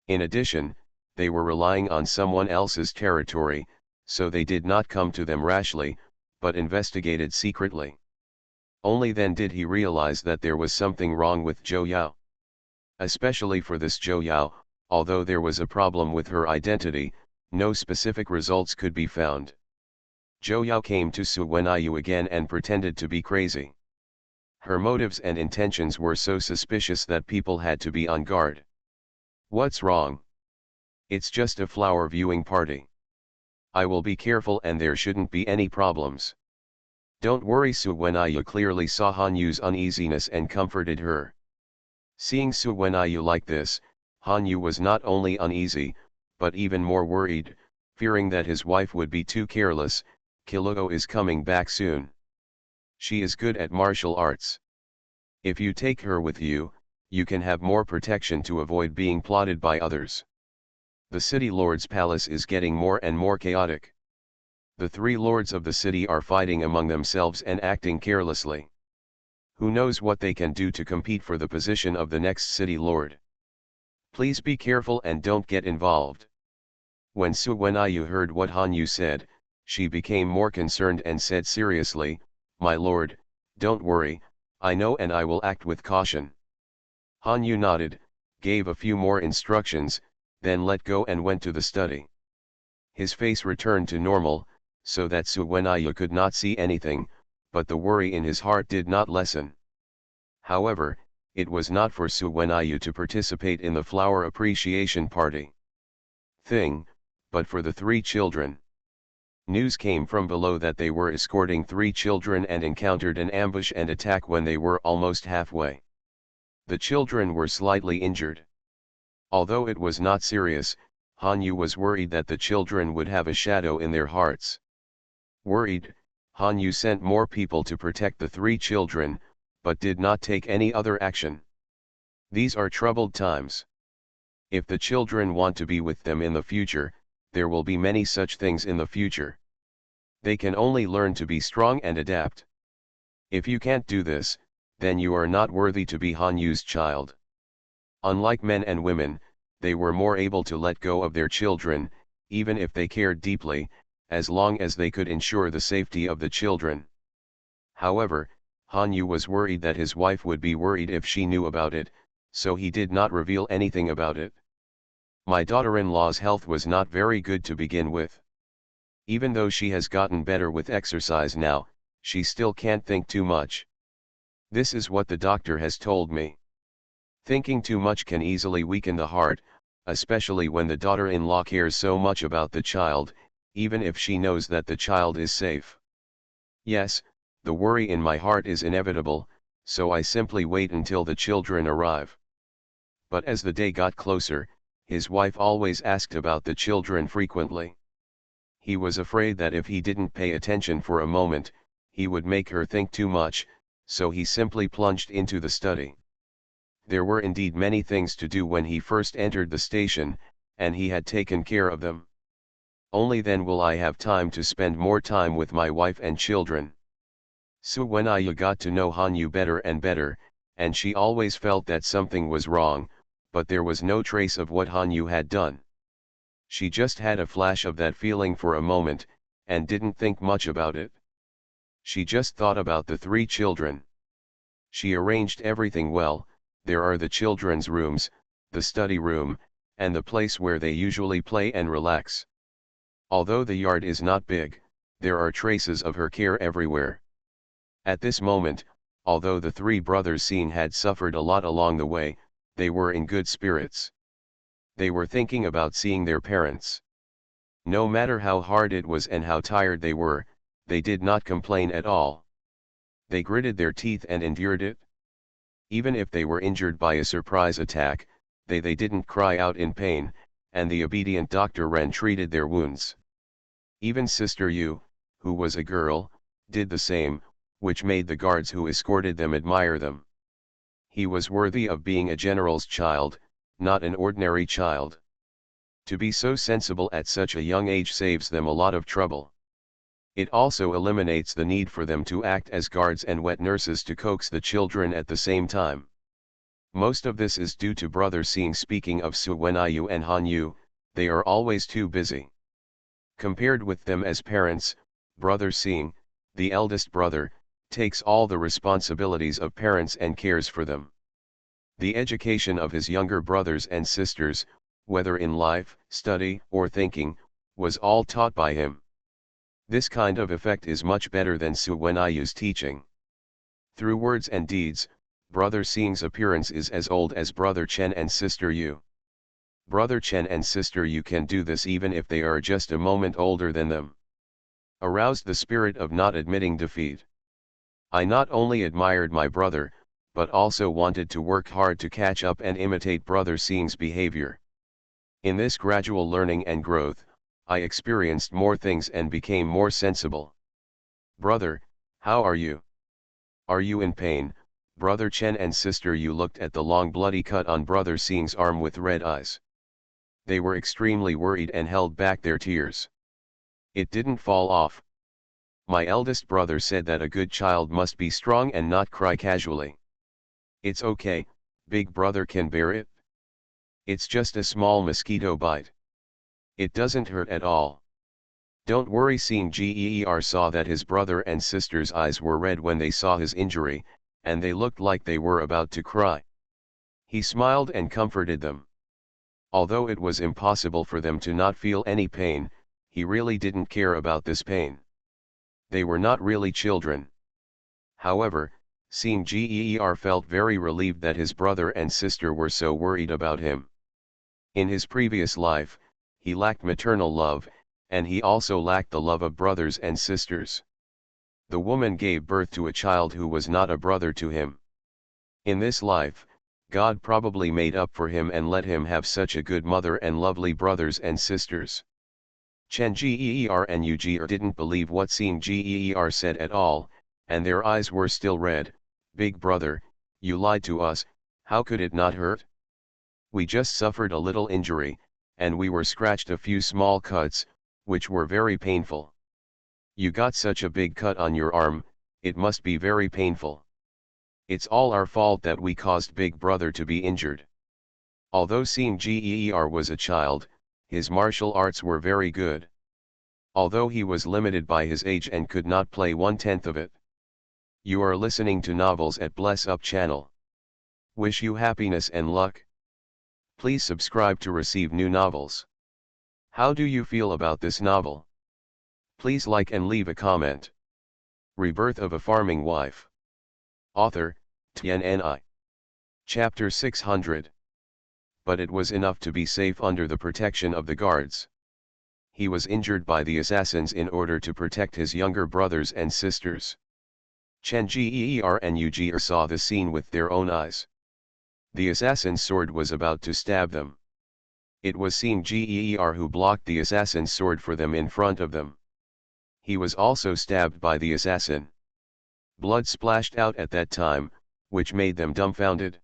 Speaker 1: In addition, they were relying on someone else's territory, so they did not come to them rashly, but investigated secretly. Only then did he realize that there was something wrong with Zhou Yao. Especially for this Zhou Yao, although there was a problem with her identity, no specific results could be found. Zhou Yao came to Su Wenyu again and pretended to be crazy. Her motives and intentions were so suspicious that people had to be on guard. What's wrong? It's just a flower viewing party. I will be careful and there shouldn't be any problems. Don't worry. Su Wenyu clearly saw Han Yu's uneasiness and comforted her. Seeing Su Wenyu like this, Han Yu was not only uneasy, but even more worried, fearing that his wife would be too careless. Kiluo is coming back soon. She is good at martial arts. If you take her with you, you can have more protection to avoid being plotted by others. The city lord's palace is getting more and more chaotic. The three lords of the city are fighting among themselves and acting carelessly. Who knows what they can do to compete for the position of the next city lord? Please be careful and don't get involved. When Su Wenyu heard what Han Yu said, she became more concerned and said seriously, "My lord, don't worry, I know and I will act with caution." Han Yu nodded, gave a few more instructions, then let go and went to the study. His face returned to normal, so that Su Wenyu could not see anything, but the worry in his heart did not lessen. However, it was not for Su Wenyu to participate in the flower appreciation party thing, but for the three children. News came from below that they were escorting three children and encountered an ambush and attack when they were almost halfway. The children were slightly injured. Although it was not serious, Han Yu was worried that the children would have a shadow in their hearts. Worried, Han Yu sent more people to protect the three children, but did not take any other action. These are troubled times. If the children want to be with them in the future, there will be many such things in the future. They can only learn to be strong and adapt. If you can't do this, then you are not worthy to be Han Yu's child. Unlike men and women, they were more able to let go of their children, even if they cared deeply, as long as they could ensure the safety of the children. However, Han Yu was worried that his wife would be worried if she knew about it, so he did not reveal anything about it. My daughter-in-law's health was not very good to begin with. Even though she has gotten better with exercise now, she still can't think too much. This is what the doctor has told me. Thinking too much can easily weaken the heart, especially when the daughter-in-law cares so much about the child, even if she knows that the child is safe. Yes, the worry in my heart is inevitable, so I simply wait until the children arrive. But as the day got closer, his wife always asked about the children frequently. He was afraid that if he didn't pay attention for a moment, he would make her think too much, so he simply plunged into the study. There were indeed many things to do when he first entered the station, and he had taken care of them. Only then will I have time to spend more time with my wife and children. Su Wenyu got to know Han Yu better and better, and she always felt that something was wrong, but there was no trace of what Han Yu had done. She just had a flash of that feeling for a moment, and didn't think much about it. She just thought about the three children. She arranged everything well. There are the children's rooms, the study room, and the place where they usually play and relax. Although the yard is not big, there are traces of her care everywhere. At this moment, although the three brothers Singh had suffered a lot along the way, they were in good spirits. They were thinking about seeing their parents. No matter how hard it was and how tired they were, they did not complain at all. They gritted their teeth and endured it. Even if they were injured by a surprise attack, they didn't cry out in pain, and the obedient Dr. Ren treated their wounds. Even Sister Yu, who was a girl, did the same, which made the guards who escorted them admire them. He was worthy of being a general's child, not an ordinary child. To be so sensible at such a young age saves them a lot of trouble. It also eliminates the need for them to act as guards and wet nurses to coax the children at the same time. Most of this is due to Brother Singh. Speaking of Su Wenyu and Han Yu, they are always too busy. Compared with them as parents, Brother Singh, the eldest brother, takes all the responsibilities of parents and cares for them. The education of his younger brothers and sisters, whether in life, study, or thinking, was all taught by him. This kind of effect is much better than Su Wenyu's teaching. Through words and deeds, Brother Singh's appearance is as old as Brother Chen and Sister Yu. Brother Chen and Sister Yu can do this even if they are just a moment older than them. Aroused the spirit of not admitting defeat. I not only admired my brother, but also wanted to work hard to catch up and imitate Brother Singh's behavior. In this gradual learning and growth, I experienced more things and became more sensible. Brother, how are you? Are you in pain? Brother Chen and Sister Yu looked at the long bloody cut on Brother Singh's arm with red eyes. They were extremely worried and held back their tears. It didn't fall off. My eldest brother said that a good child must be strong and not cry casually. It's okay, big brother can bear it. It's just a small mosquito bite. It doesn't hurt at all. Don't worry. Seeing Geer saw that his brother and sister's eyes were red when they saw his injury, and they looked like they were about to cry. He smiled and comforted them. Although it was impossible for them to not feel any pain, he really didn't care about this pain. They were not really children. However, seeing Geer felt very relieved that his brother and sister were so worried about him. In his previous life, he lacked maternal love, and he also lacked the love of brothers and sisters. The woman gave birth to a child who was not a brother to him. In this life, God probably made up for him and let him have such a good mother and lovely brothers and sisters. Chen Geer and Yu Geer didn't believe what seeing Geer said at all, and their eyes were still red. Big brother, you lied to us, how could it not hurt? We just suffered a little injury, and we were scratched a few small cuts, which were very painful. You got such a big cut on your arm, it must be very painful. It's all our fault that we caused big brother to be injured. Although seeing Geer was a child, his martial arts were very good. Although he was limited by his age and could not play 1/10 of it. You are listening to Novels at Bless Up channel. Wish you happiness and luck. Please subscribe to receive new novels. How do you feel about this novel? Please like and leave a comment. Rebirth of a Farming Wife. Author, TNNI. Chapter 600. But it was enough to be safe under the protection of the guards. He was injured by the assassins in order to protect his younger brothers and sisters. Chen Geer and Yu Geer saw the scene with their own eyes. The assassin's sword was about to stab them. It was seeing Geer who blocked the assassin's sword for them in front of them. He was also stabbed by the assassin. Blood splashed out at that time, which made them dumbfounded.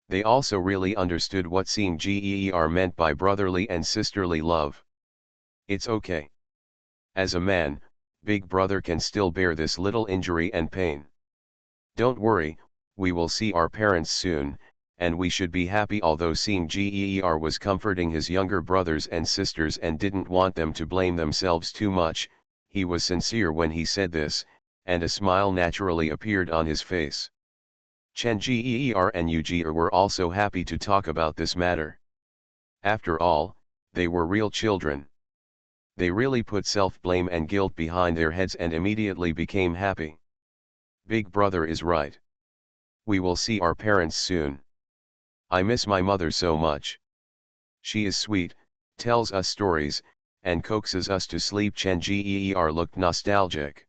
Speaker 1: They also really understood what seeing Geer meant by brotherly and sisterly love. It's okay. As a man, big brother can still bear this little injury and pain. Don't worry, we will see our parents soon, and we should be happy. Although seeing Geer was comforting his younger brothers and sisters and didn't want them to blame themselves too much, he was sincere when he said this, and a smile naturally appeared on his face. Chen Geer and Yu Geer were also happy to talk about this matter. After all, they were real children. They really put self-blame and guilt behind their heads and immediately became happy. Big brother is right. We will see our parents soon. I miss my mother so much. She is sweet, tells us stories, and coaxes us to sleep. Chen Geer looked nostalgic.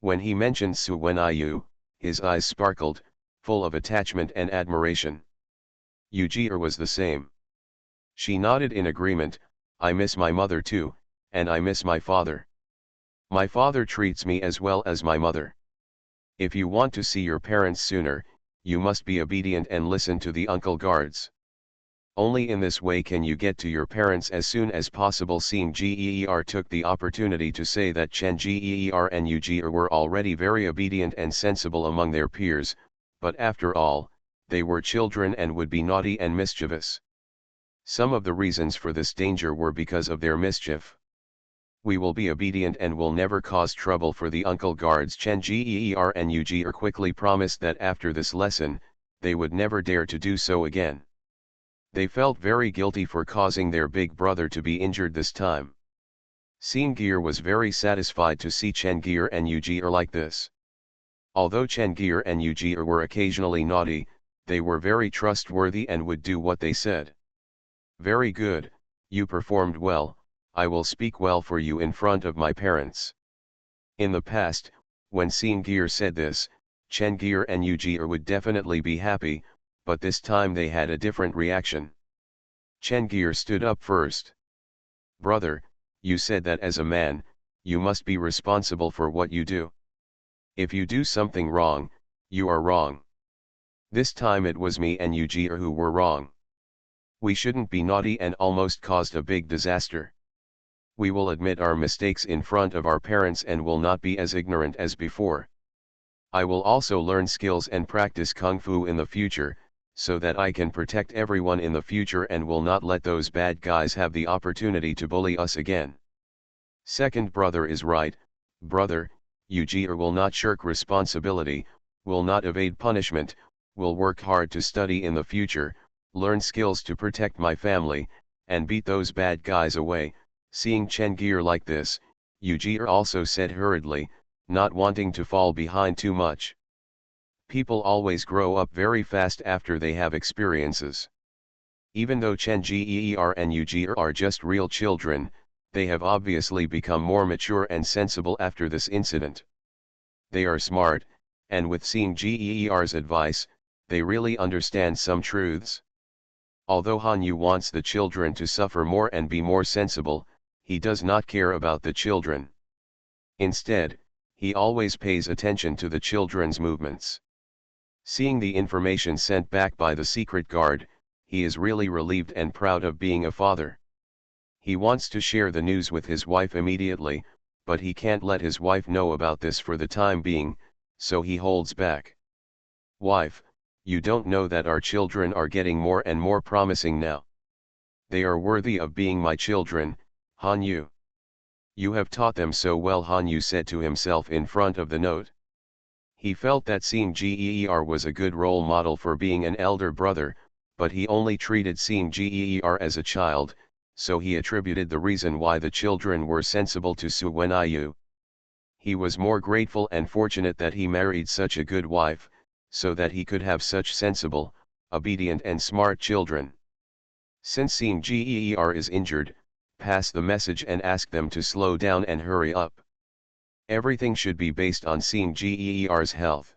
Speaker 1: When he mentioned Su Wenyu, his eyes sparkled, full of attachment and admiration. Ujier was the same. She nodded in agreement. I miss my mother too, and I miss my father. My father treats me as well as my mother. If you want to see your parents sooner, you must be obedient and listen to the uncle guards. Only in this way can you get to your parents as soon as possible. Seeing Geer took the opportunity to say that Chen Geer and Ujier were already very obedient and sensible among their peers, but after all, they were children and would be naughty and mischievous. Some of the reasons for this danger were because of their mischief. We will be obedient and will never cause trouble for the uncle guards. Chen Geer and Ujier quickly promised that after this lesson, they would never dare to do so again. They felt very guilty for causing their big brother to be injured this time. Seen Gear was very satisfied to see Chen Geer and Ujier like this. Although Chen Geer and Ujier were occasionally naughty, they were very trustworthy and would do what they said. Very good, you performed well, I will speak well for you in front of my parents. In the past, when Seen Gear said this, Chen Geer and Ujier would definitely be happy, but this time they had a different reaction. Chen Geer stood up first. Brother, you said that as a man, you must be responsible for what you do. If you do something wrong, you are wrong. This time it was me and Ujier who were wrong. We shouldn't be naughty and almost caused a big disaster. We will admit our mistakes in front of our parents and will not be as ignorant as before. I will also learn skills and practice Kung Fu in the future, so that I can protect everyone in the future and will not let those bad guys have the opportunity to bully us again. Second brother is right, brother, Ujier will not shirk responsibility, will not evade punishment, will work hard to study in the future, learn skills to protect my family, and beat those bad guys away. Seeing Chen Geer like this, Ujier also said hurriedly, not wanting to fall behind too much. People always grow up very fast after they have experiences. Even though Chen Geer and Ujier are just real children, they have obviously become more mature and sensible after this incident. They are smart, and with seeing Geer's advice, they really understand some truths. Although Hanyu wants the children to suffer more and be more sensible, he does not care about the children. Instead, he always pays attention to the children's movements. Seeing the information sent back by the secret guard, he is really relieved and proud of being a father. He wants to share the news with his wife immediately, but he can't let his wife know about this for the time being, so he holds back. Wife, you don't know that our children are getting more and more promising now. They are worthy of being my children, Hanyu. You have taught them so well, Hanyu said to himself in front of the note. He felt that Seeing Geer was a good role model for being an elder brother, but he only treated Seeing Geer as a child, so he attributed the reason why the children were sensible to Su Wenyu. He was more grateful and fortunate that he married such a good wife, so that he could have such sensible, obedient and smart children. Since Seeing Geer is injured, pass the message and ask them to slow down and hurry up. Everything should be based on Seeing Geer's health.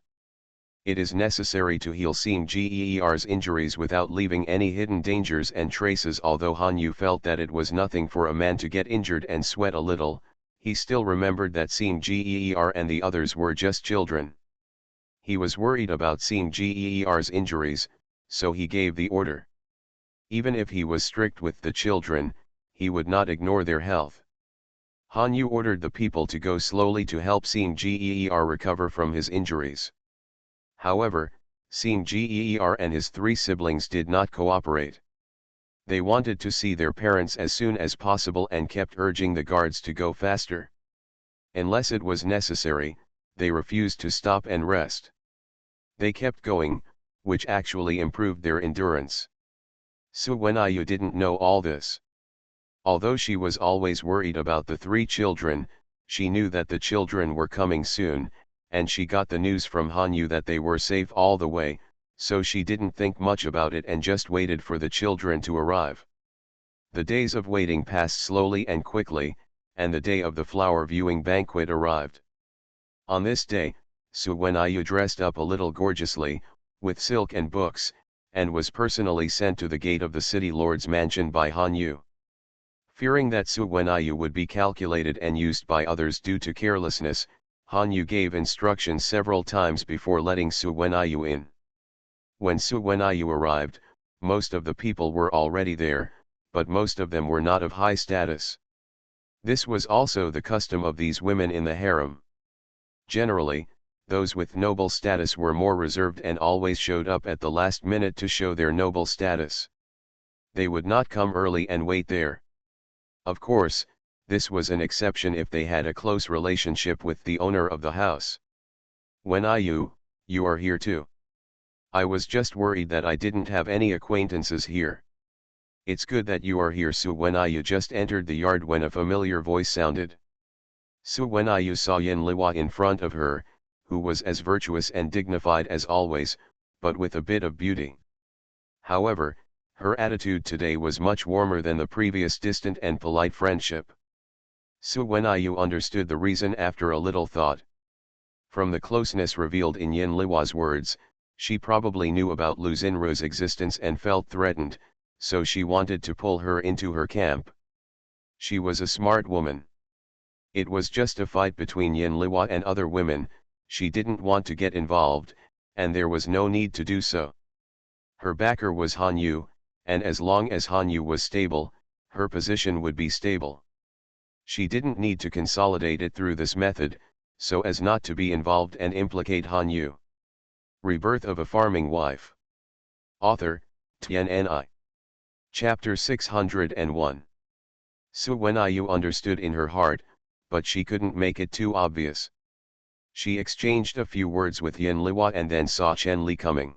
Speaker 1: It is necessary to heal Seeing Geer's injuries without leaving any hidden dangers and traces. Although Hanyu felt that it was nothing for a man to get injured and sweat a little, he still remembered that Seeing Geer and the others were just children. He was worried about Seeing Geer's injuries, so he gave the order. Even if he was strict with the children, he would not ignore their health. Hanyu ordered the people to go slowly to help Seeing Geer recover from his injuries. However, Seeing Geer and his three siblings did not cooperate. They wanted to see their parents as soon as possible and kept urging the guards to go faster. Unless it was necessary, they refused to stop and rest. They kept going, which actually improved their endurance. Su Wenyu didn't know all this. Although she was always worried about the 3 children, she knew that the children were coming soon, and she got the news from Hanyu that they were safe all the way, so she didn't think much about it and just waited for the children to arrive. The days of waiting passed slowly and quickly, and the day of the flower viewing banquet arrived. On this day, Su Wenyu dressed up a little gorgeously, with silk and books, and was personally sent to the gate of the city lord's mansion by Hanyu. Fearing that Su Wenyu would be calculated and used by others due to carelessness, Hanyu gave instructions several times before letting Su Wenyu in. When Su Wenyu arrived, most of the people were already there, but most of them were not of high status. This was also the custom of these women in the harem. Generally, those with noble status were more reserved and always showed up at the last minute to show their noble status. They would not come early and wait there. Of course, this was an exception if they had a close relationship with the owner of the house. Wenyu, you are here too. I was just worried that I didn't have any acquaintances here. It's good that you are here. Su Wenyu just entered the yard when a familiar voice sounded. Su Wenyu saw Yin Liwa in front of her, who was as virtuous and dignified as always, but with a bit of beauty. However, her attitude today was much warmer than the previous distant and polite friendship. Su Wenyu understood the reason after a little thought. From the closeness revealed in Yin Liwa's words, she probably knew about Lu Xinru's existence and felt threatened, so she wanted to pull her into her camp. She was a smart woman. It was just a fight between Yin Liwa and other women, she didn't want to get involved, and there was no need to do so. Her backer was Hanyu, and as long as Hanyu was stable, her position would be stable. She didn't need to consolidate it through this method, so as not to be involved and implicate Hanyu. Rebirth of a Farming Wife. Author, Tianni. Chapter 601. Su Wenyu understood in her heart, but she couldn't make it too obvious. She exchanged a few words with Yin Liwa and then saw Chen Li coming.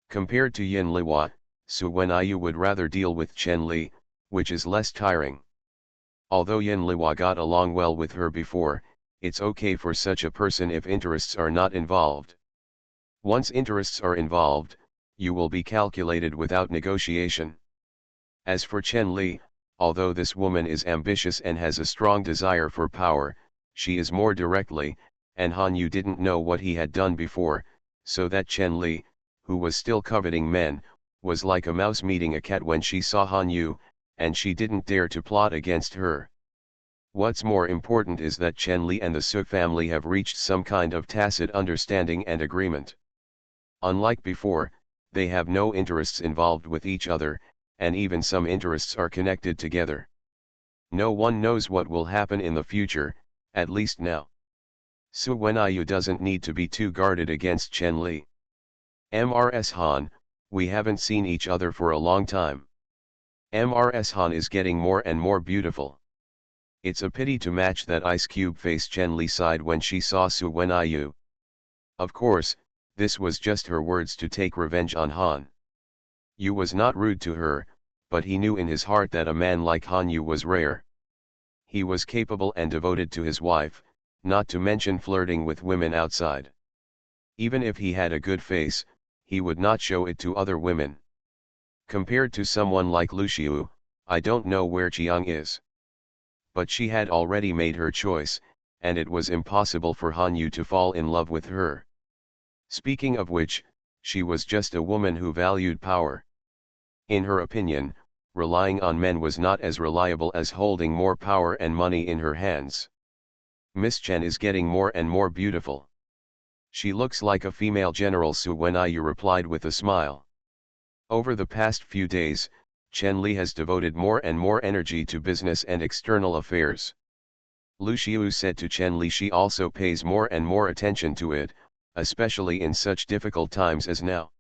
Speaker 1: Compared to Yin Liwa, Su Wenyu would rather deal with Chen Li, which is less tiring. Although Yin Liwa got along well with her before, it's okay for such a person if interests are not involved. Once interests are involved, you will be calculated without negotiation. As for Chen Li, although this woman is ambitious and has a strong desire for power, she is more directly, and Hanyu didn't know what he had done before, so that Chen Li, who was still coveting men, was like a mouse meeting a cat when she saw Hanyu, and she didn't dare to plot against her. What's more important is that Chen Li and the Su family have reached some kind of tacit understanding and agreement. Unlike before, they have no interests involved with each other, and even some interests are connected together. No one knows what will happen in the future, at least now. Su Wenyu doesn't need to be too guarded against Chen Li. Mrs. Han, we haven't seen each other for a long time. Mrs. Han is getting more and more beautiful. It's a pity to match that ice cube face. Chen Li sighed when she saw Su Wenyu. Of course, this was just her words to take revenge on Han. Yu was not rude to her, but he knew in his heart that a man like Hanyu was rare. He was capable and devoted to his wife, not to mention flirting with women outside. Even if he had a good face, he would not show it to other women. Compared to someone like Lu Xiu, I don't know where Jiang is. But she had already made her choice, and it was impossible for Hanyu to fall in love with her. Speaking of which, she was just a woman who valued power. In her opinion, relying on men was not as reliable as holding more power and money in her hands. Miss Chen is getting more and more beautiful. She looks like a female general. Su Wenyu replied with a smile. Over the past few days, Chen Li has devoted more and more energy to business and external affairs. Lu Xiu said to Chen Li she also pays more and more attention to it, especially in such difficult times as now.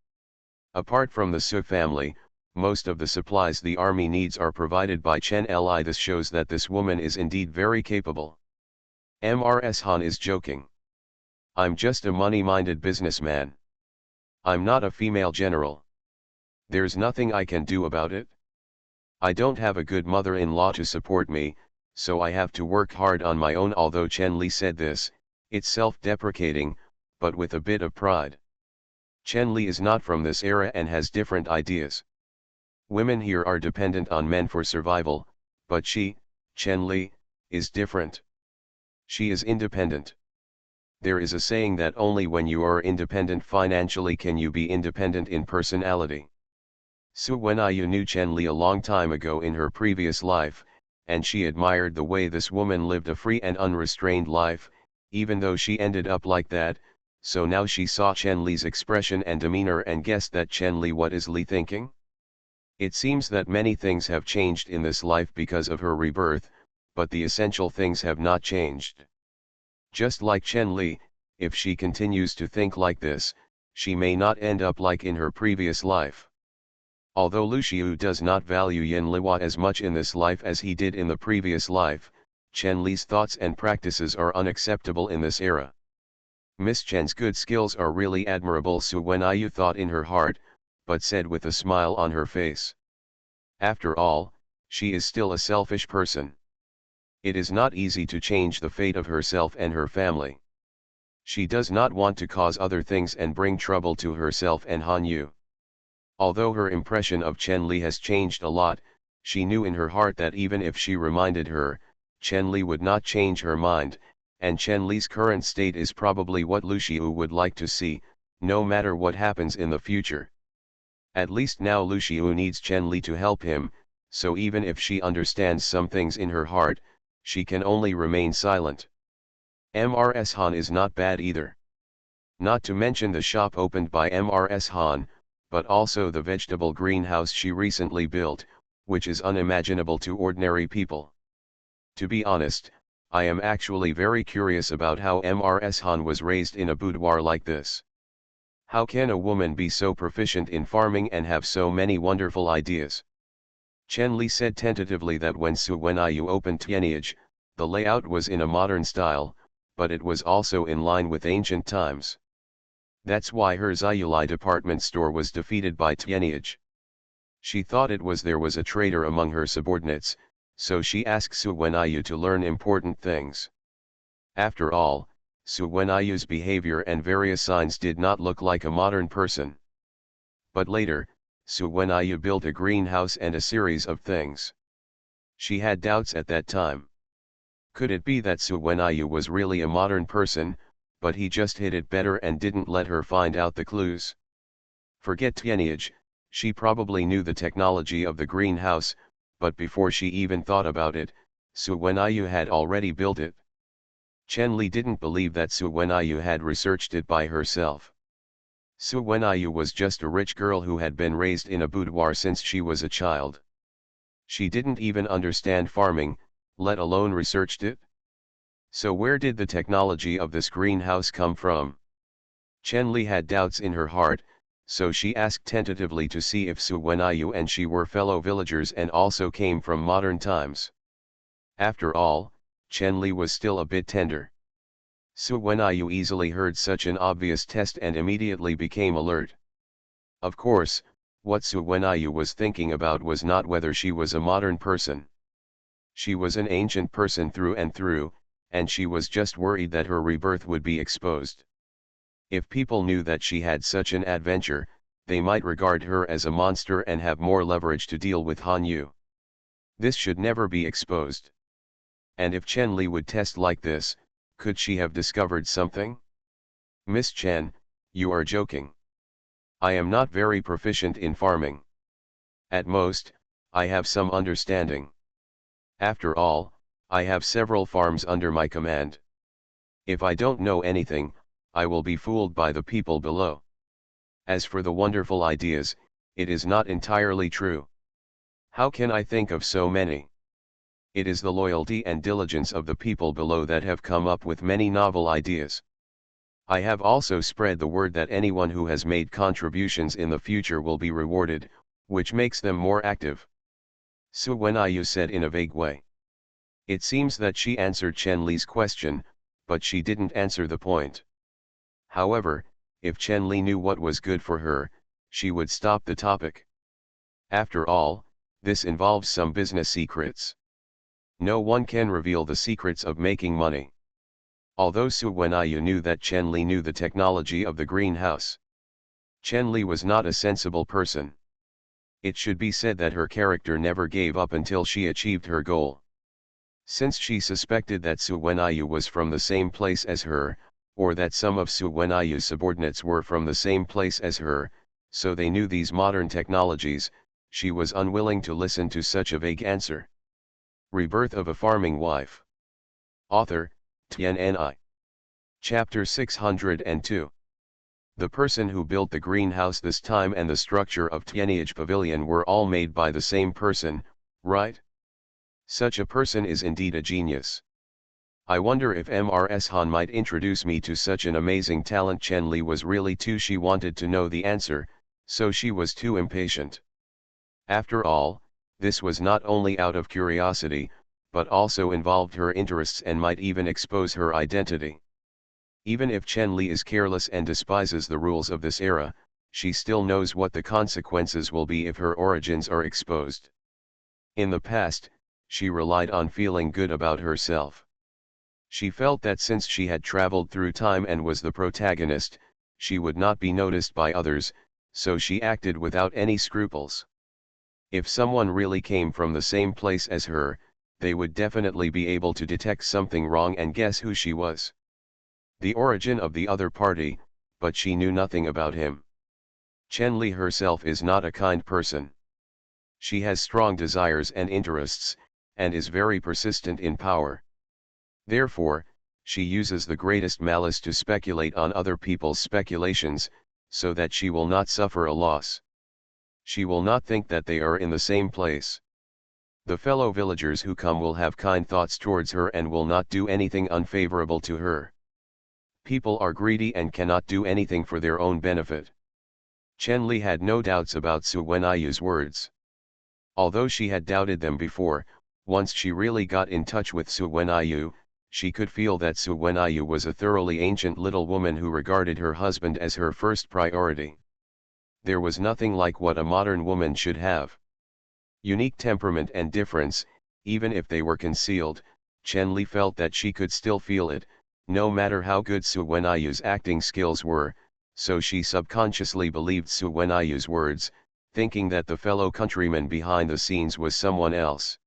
Speaker 1: Apart from the Su family, most of the supplies the army needs are provided by Chen Li. This shows that this woman is indeed very capable. Mrs. Han is joking. I'm just a money-minded businessman. I'm not a female general. There's nothing I can do about it. I don't have a good mother-in-law to support me, so I have to work hard on my own. Although Chen Li said this, it's self-deprecating, but with a bit of pride. Chen Li is not from this era and has different ideas. Women here are dependent on men for survival, but she, Chen Li, is different. She is independent. There is a saying that only when you are independent financially can you be independent in personality. Su Wenyu knew Chen Li a long time ago in her previous life, and she admired the way this woman lived a free and unrestrained life, even though she ended up like that. So now she saw Chen Li's expression and demeanor and guessed that Chen Li, what is Li thinking? It seems that many things have changed in this life because of her rebirth, but the essential things have not changed. Just like Chen Li, if she continues to think like this, she may not end up like in her previous life. Although Lu Xiu does not value Yin Liwa as much in this life as he did in the previous life, Chen Li's thoughts and practices are unacceptable in this era. Miss Chen's good skills are really admirable, Su Wenyu thought in her heart, but said with a smile on her face. After all, she is still a selfish person. It is not easy to change the fate of herself and her family. She does not want to cause other things and bring trouble to herself and Han Yu. Although her impression of Chen Li has changed a lot, she knew in her heart that even if she reminded her, Chen Li would not change her mind, and Chen Li's current state is probably what Lu Xiu would like to see, no matter what happens in the future. At least now Lu Xiu needs Chen Li to help him, so even if she understands some things in her heart, she can only remain silent. Mrs. Han is not bad either. Not to mention the shop opened by Mrs. Han, but also the vegetable greenhouse she recently built, which is unimaginable to ordinary people. To be honest, I am actually very curious about how Mrs. Han was raised in a boudoir like this. How can a woman be so proficient in farming and have so many wonderful ideas? Chen Li said tentatively that when Su Wenyu opened Tianage, the layout was in a modern style, but it was also in line with ancient times. That's why her Ziyuli department store was defeated by Tianage. She thought there was a traitor among her subordinates, so she asked Su Wenyu to learn important things. After all, Su Wenyu's behavior and various signs did not look like a modern person. But later, Su Wenyu built a greenhouse and a series of things. She had doubts at that time. Could it be that Su Wenyu was really a modern person, but he just hid it better and didn't let her find out the clues? Forget Tianage, she probably knew the technology of the greenhouse, but before she even thought about it, Su Wenyu had already built it. Chen Li didn't believe that Su Wenyu had researched it by herself. Su Wenyu was just a rich girl who had been raised in a boudoir since she was a child. She didn't even understand farming, let alone researched it. So where did the technology of this greenhouse come from? Chen Li had doubts in her heart, so she asked tentatively to see if Su Wenyu and she were fellow villagers and also came from modern times. After all, Chen Li was still a bit tender. Su Wenyu easily heard such an obvious test and immediately became alert. Of course, what Su Wenyu was thinking about was not whether she was a modern person. She was an ancient person through and through, and she was just worried that her rebirth would be exposed. If people knew that she had such an adventure, they might regard her as a monster and have more leverage to deal with Han Yu. This should never be exposed. And if Chen Li would test like this, could she have discovered something? Miss Chen, you are joking. I am not very proficient in farming. At most, I have some understanding. After all, I have several farms under my command. If I don't know anything, I will be fooled by the people below. As for the wonderful ideas, it is not entirely true. How can I think of so many? It is the loyalty and diligence of the people below that have come up with many novel ideas. I have also spread the word that anyone who has made contributions in the future will be rewarded, which makes them more active. Su Wenyu said in a vague way. It seems that she answered Chen Li's question, but she didn't answer the point. However, if Chen Li knew what was good for her, she would stop the topic. After all, this involves some business secrets. No one can reveal the secrets of making money. Although Su Wenyu knew that Chen Li knew the technology of the greenhouse, Chen Li was not a sensible person. It should be said that her character never gave up until she achieved her goal. Since she suspected that Su Wenyu was from the same place as her, or that some of Su Wenyu's subordinates were from the same place as her, so they knew these modern technologies, she was unwilling to listen to such a vague answer. Rebirth of a Farming Wife. Author, TNNI. Chapter 602. The person who built the greenhouse this time and the structure of Tianage Pavilion were all made by the same person, right? Such a person is indeed a genius. I wonder if Mrs. Han might introduce me to such an amazing talent. Chen Li was really too. She wanted to know the answer, so she was too impatient. After all, this was not only out of curiosity, but also involved her interests and might even expose her identity. Even if Chen Li is careless and despises the rules of this era, she still knows what the consequences will be if her origins are exposed. In the past, she relied on feeling good about herself. She felt that since she had traveled through time and was the protagonist, she would not be noticed by others, so she acted without any scruples. If someone really came from the same place as her, they would definitely be able to detect something wrong and guess who she was. The origin of the other party, but she knew nothing about him. Chen Li herself is not a kind person. She has strong desires and interests, and is very persistent in power. Therefore, she uses the greatest malice to speculate on other people's speculations, so that she will not suffer a loss. She will not think that they are in the same place. The fellow villagers who come will have kind thoughts towards her and will not do anything unfavorable to her. People are greedy and cannot do anything for their own benefit. Chen Li had no doubts about Su Wenyu's words. Although she had doubted them before, once she really got in touch with Su Wenyu, she could feel that Su Wenyu was a thoroughly ancient little woman who regarded her husband as her first priority. There was nothing like what a modern woman should have. Unique temperament and difference, even if they were concealed, Chen Li felt that she could still feel it, no matter how good Su Wenyu's acting skills were, so she subconsciously believed Su Wenyu's words, thinking that the fellow countryman behind the scenes was someone else.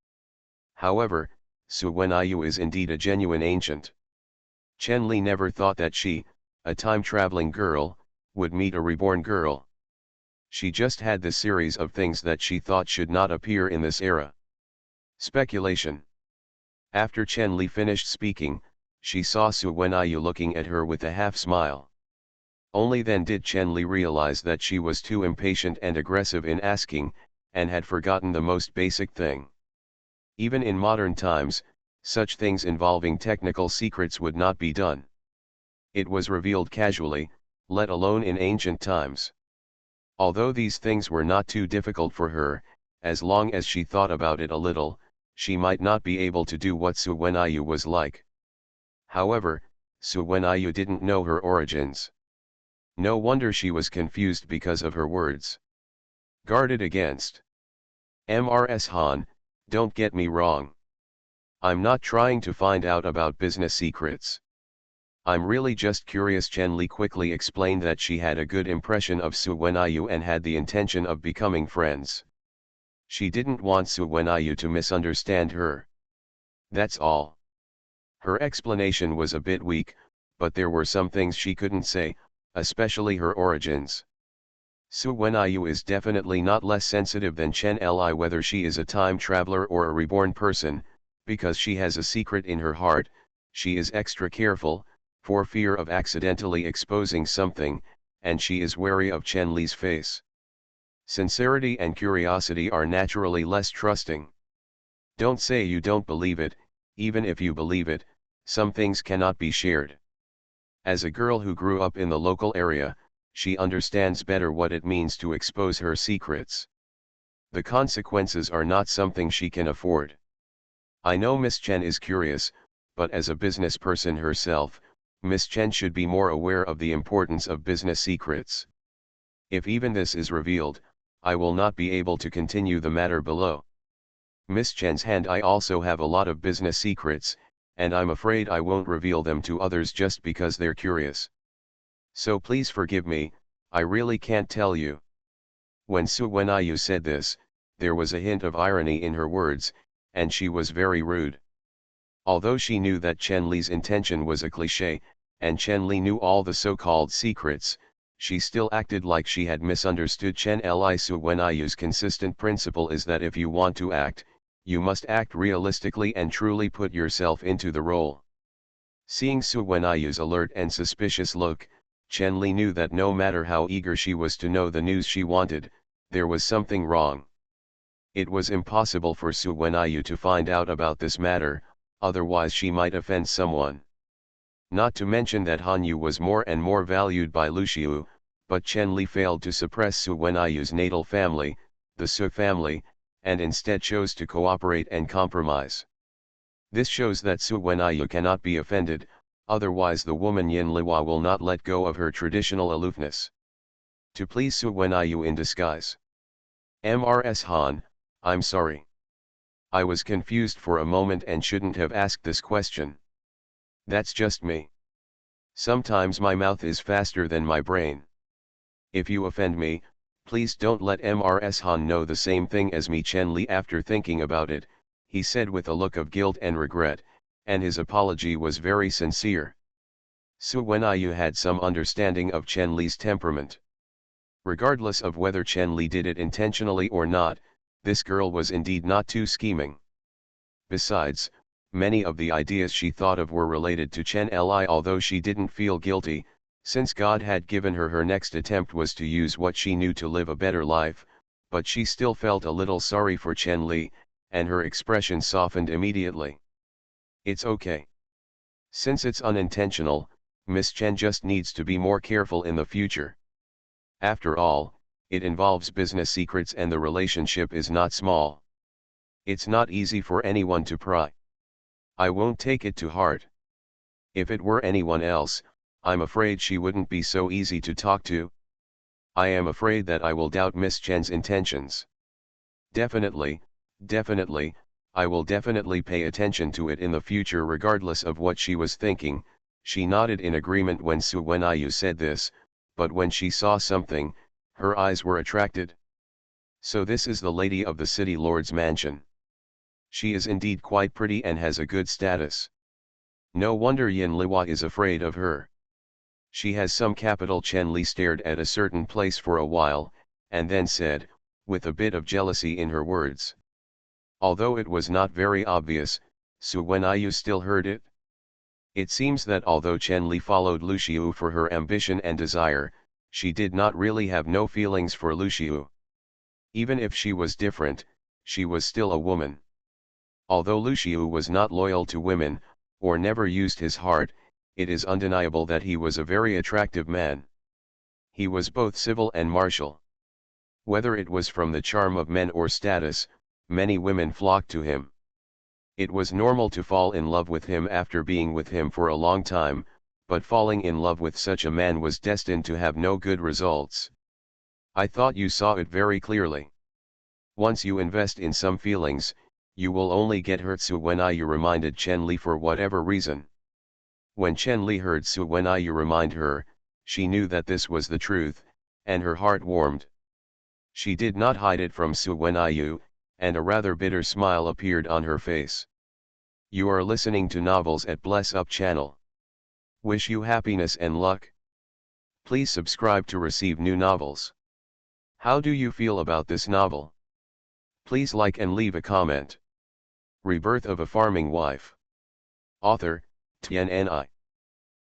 Speaker 1: However, Su Wenyu is indeed a genuine ancient. Chen Li never thought that she, a time-traveling girl, would meet a reborn girl. She just had this series of things that she thought should not appear in this era. Speculation. After Chen Li finished speaking, she saw Su Wenyu looking at her with a half-smile. Only then did Chen Li realize that she was too impatient and aggressive in asking, and had forgotten the most basic thing. Even in modern times, such things involving technical secrets would not be done. It was revealed casually, let alone in ancient times. Although these things were not too difficult for her, as long as she thought about it a little, she might not be able to do what Su Wenyu was like. However, Su Wenyu didn't know her origins. No wonder she was confused because of her words. Guarded against. Mrs. Han, don't get me wrong. I'm not trying to find out about business secrets. I'm really just curious. Chen Li quickly explained that she had a good impression of Su Wenyu and had the intention of becoming friends. She didn't want Su Wenyu to misunderstand her. That's all. Her explanation was a bit weak, but there were some things she couldn't say, especially her origins. Su Wenyu is definitely not less sensitive than Chen Li, whether she is a time traveler or a reborn person, because she has a secret in her heart. She is extra careful, for fear of accidentally exposing something, and she is wary of Chen Li's face. Sincerity and curiosity are naturally less trusting. Don't say you don't believe it. Even if you believe it, some things cannot be shared. As a girl who grew up in the local area, she understands better what it means to expose her secrets. The consequences are not something she can afford. I know Miss Chen is curious, but as a business person herself, Miss Chen should be more aware of the importance of business secrets. If even this is revealed, I will not be able to continue the matter below. Miss Chen's hand, I also have a lot of business secrets, and I'm afraid I won't reveal them to others just because they're curious. So please forgive me, I really can't tell you. When Su Wenyu said this, there was a hint of irony in her words, and she was very rude. Although she knew that Chen Li's intention was a cliché, and Chen Li knew all the so-called secrets, she still acted like she had misunderstood Chen Li. Su Wenyu's consistent principle is that if you want to act, you must act realistically and truly put yourself into the role. Seeing Su Wenyu's alert and suspicious look, Chen Li knew that no matter how eager she was to know the news she wanted, there was something wrong. It was impossible for Su Wenyu to find out about this matter, otherwise she might offend someone. Not to mention that Han Yu was more and more valued by Lu Xiu, but Chen Li failed to suppress Su Wenyu's natal family, the Su family, and instead chose to cooperate and compromise. This shows that Su Wenyu cannot be offended, otherwise the woman Yin Liwa will not let go of her traditional aloofness. To please Su Wenyu in disguise. Mrs. Han, I'm sorry. I was confused for a moment and shouldn't have asked this question. That's just me. Sometimes my mouth is faster than my brain. If you offend me, please don't let Mrs. Han know the same thing as me. Chen Li, after thinking about it, he said with a look of guilt and regret, and his apology was very sincere. Su Wenyu had some understanding of Chen Li's temperament. Regardless of whether Chen Li did it intentionally or not, this girl was indeed not too scheming. Besides, many of the ideas she thought of were related to Chen Li, although she didn't feel guilty, since God had given her next attempt was to use what she knew to live a better life, but she still felt a little sorry for Chen Li, and her expression softened immediately. It's okay. Since it's unintentional, Miss Chen just needs to be more careful in the future. After all, it involves business secrets and the relationship is not small. It's not easy for anyone to pry. I won't take it to heart. If it were anyone else, I'm afraid she wouldn't be so easy to talk to. I am afraid that I will doubt Miss Chen's intentions. Definitely, I will definitely pay attention to it in the future regardless of what she was thinking. She nodded in agreement when Su Wenyu said this, but when she saw something, her eyes were attracted. So this is the lady of the city lord's mansion. She is indeed quite pretty and has a good status. No wonder Yin Liwa is afraid of her. She has some capital. Chen Li stared at a certain place for a while, and then said, with a bit of jealousy in her words. Although it was not very obvious, Su Wenyu still heard it. It seems that although Chen Li followed Lu Xiu for her ambition and desire, she did not really have no feelings for Lu Xiu. Even if she was different, she was still a woman. Although Lu Xiu was not loyal to women, or never used his heart, it is undeniable that he was a very attractive man. He was both civil and martial. Whether it was from the charm of men or status, many women flocked to him. It was normal to fall in love with him after being with him for a long time, but falling in love with such a man was destined to have no good results. I thought you saw it very clearly. Once you invest in some feelings, you will only get hurt. Su Wenyu reminded Chen Li for whatever reason. When Chen Li heard Su Wenyu remind her, she knew that this was the truth, and her heart warmed. She did not hide it from Su Wenyu, and a rather bitter smile appeared on her face. You are listening to Novels at Bless Up channel. Wish you happiness and luck. Please subscribe to receive new novels. How do you feel about this novel? Please like and leave a comment. Rebirth of a Farming Wife. Author, TNNI.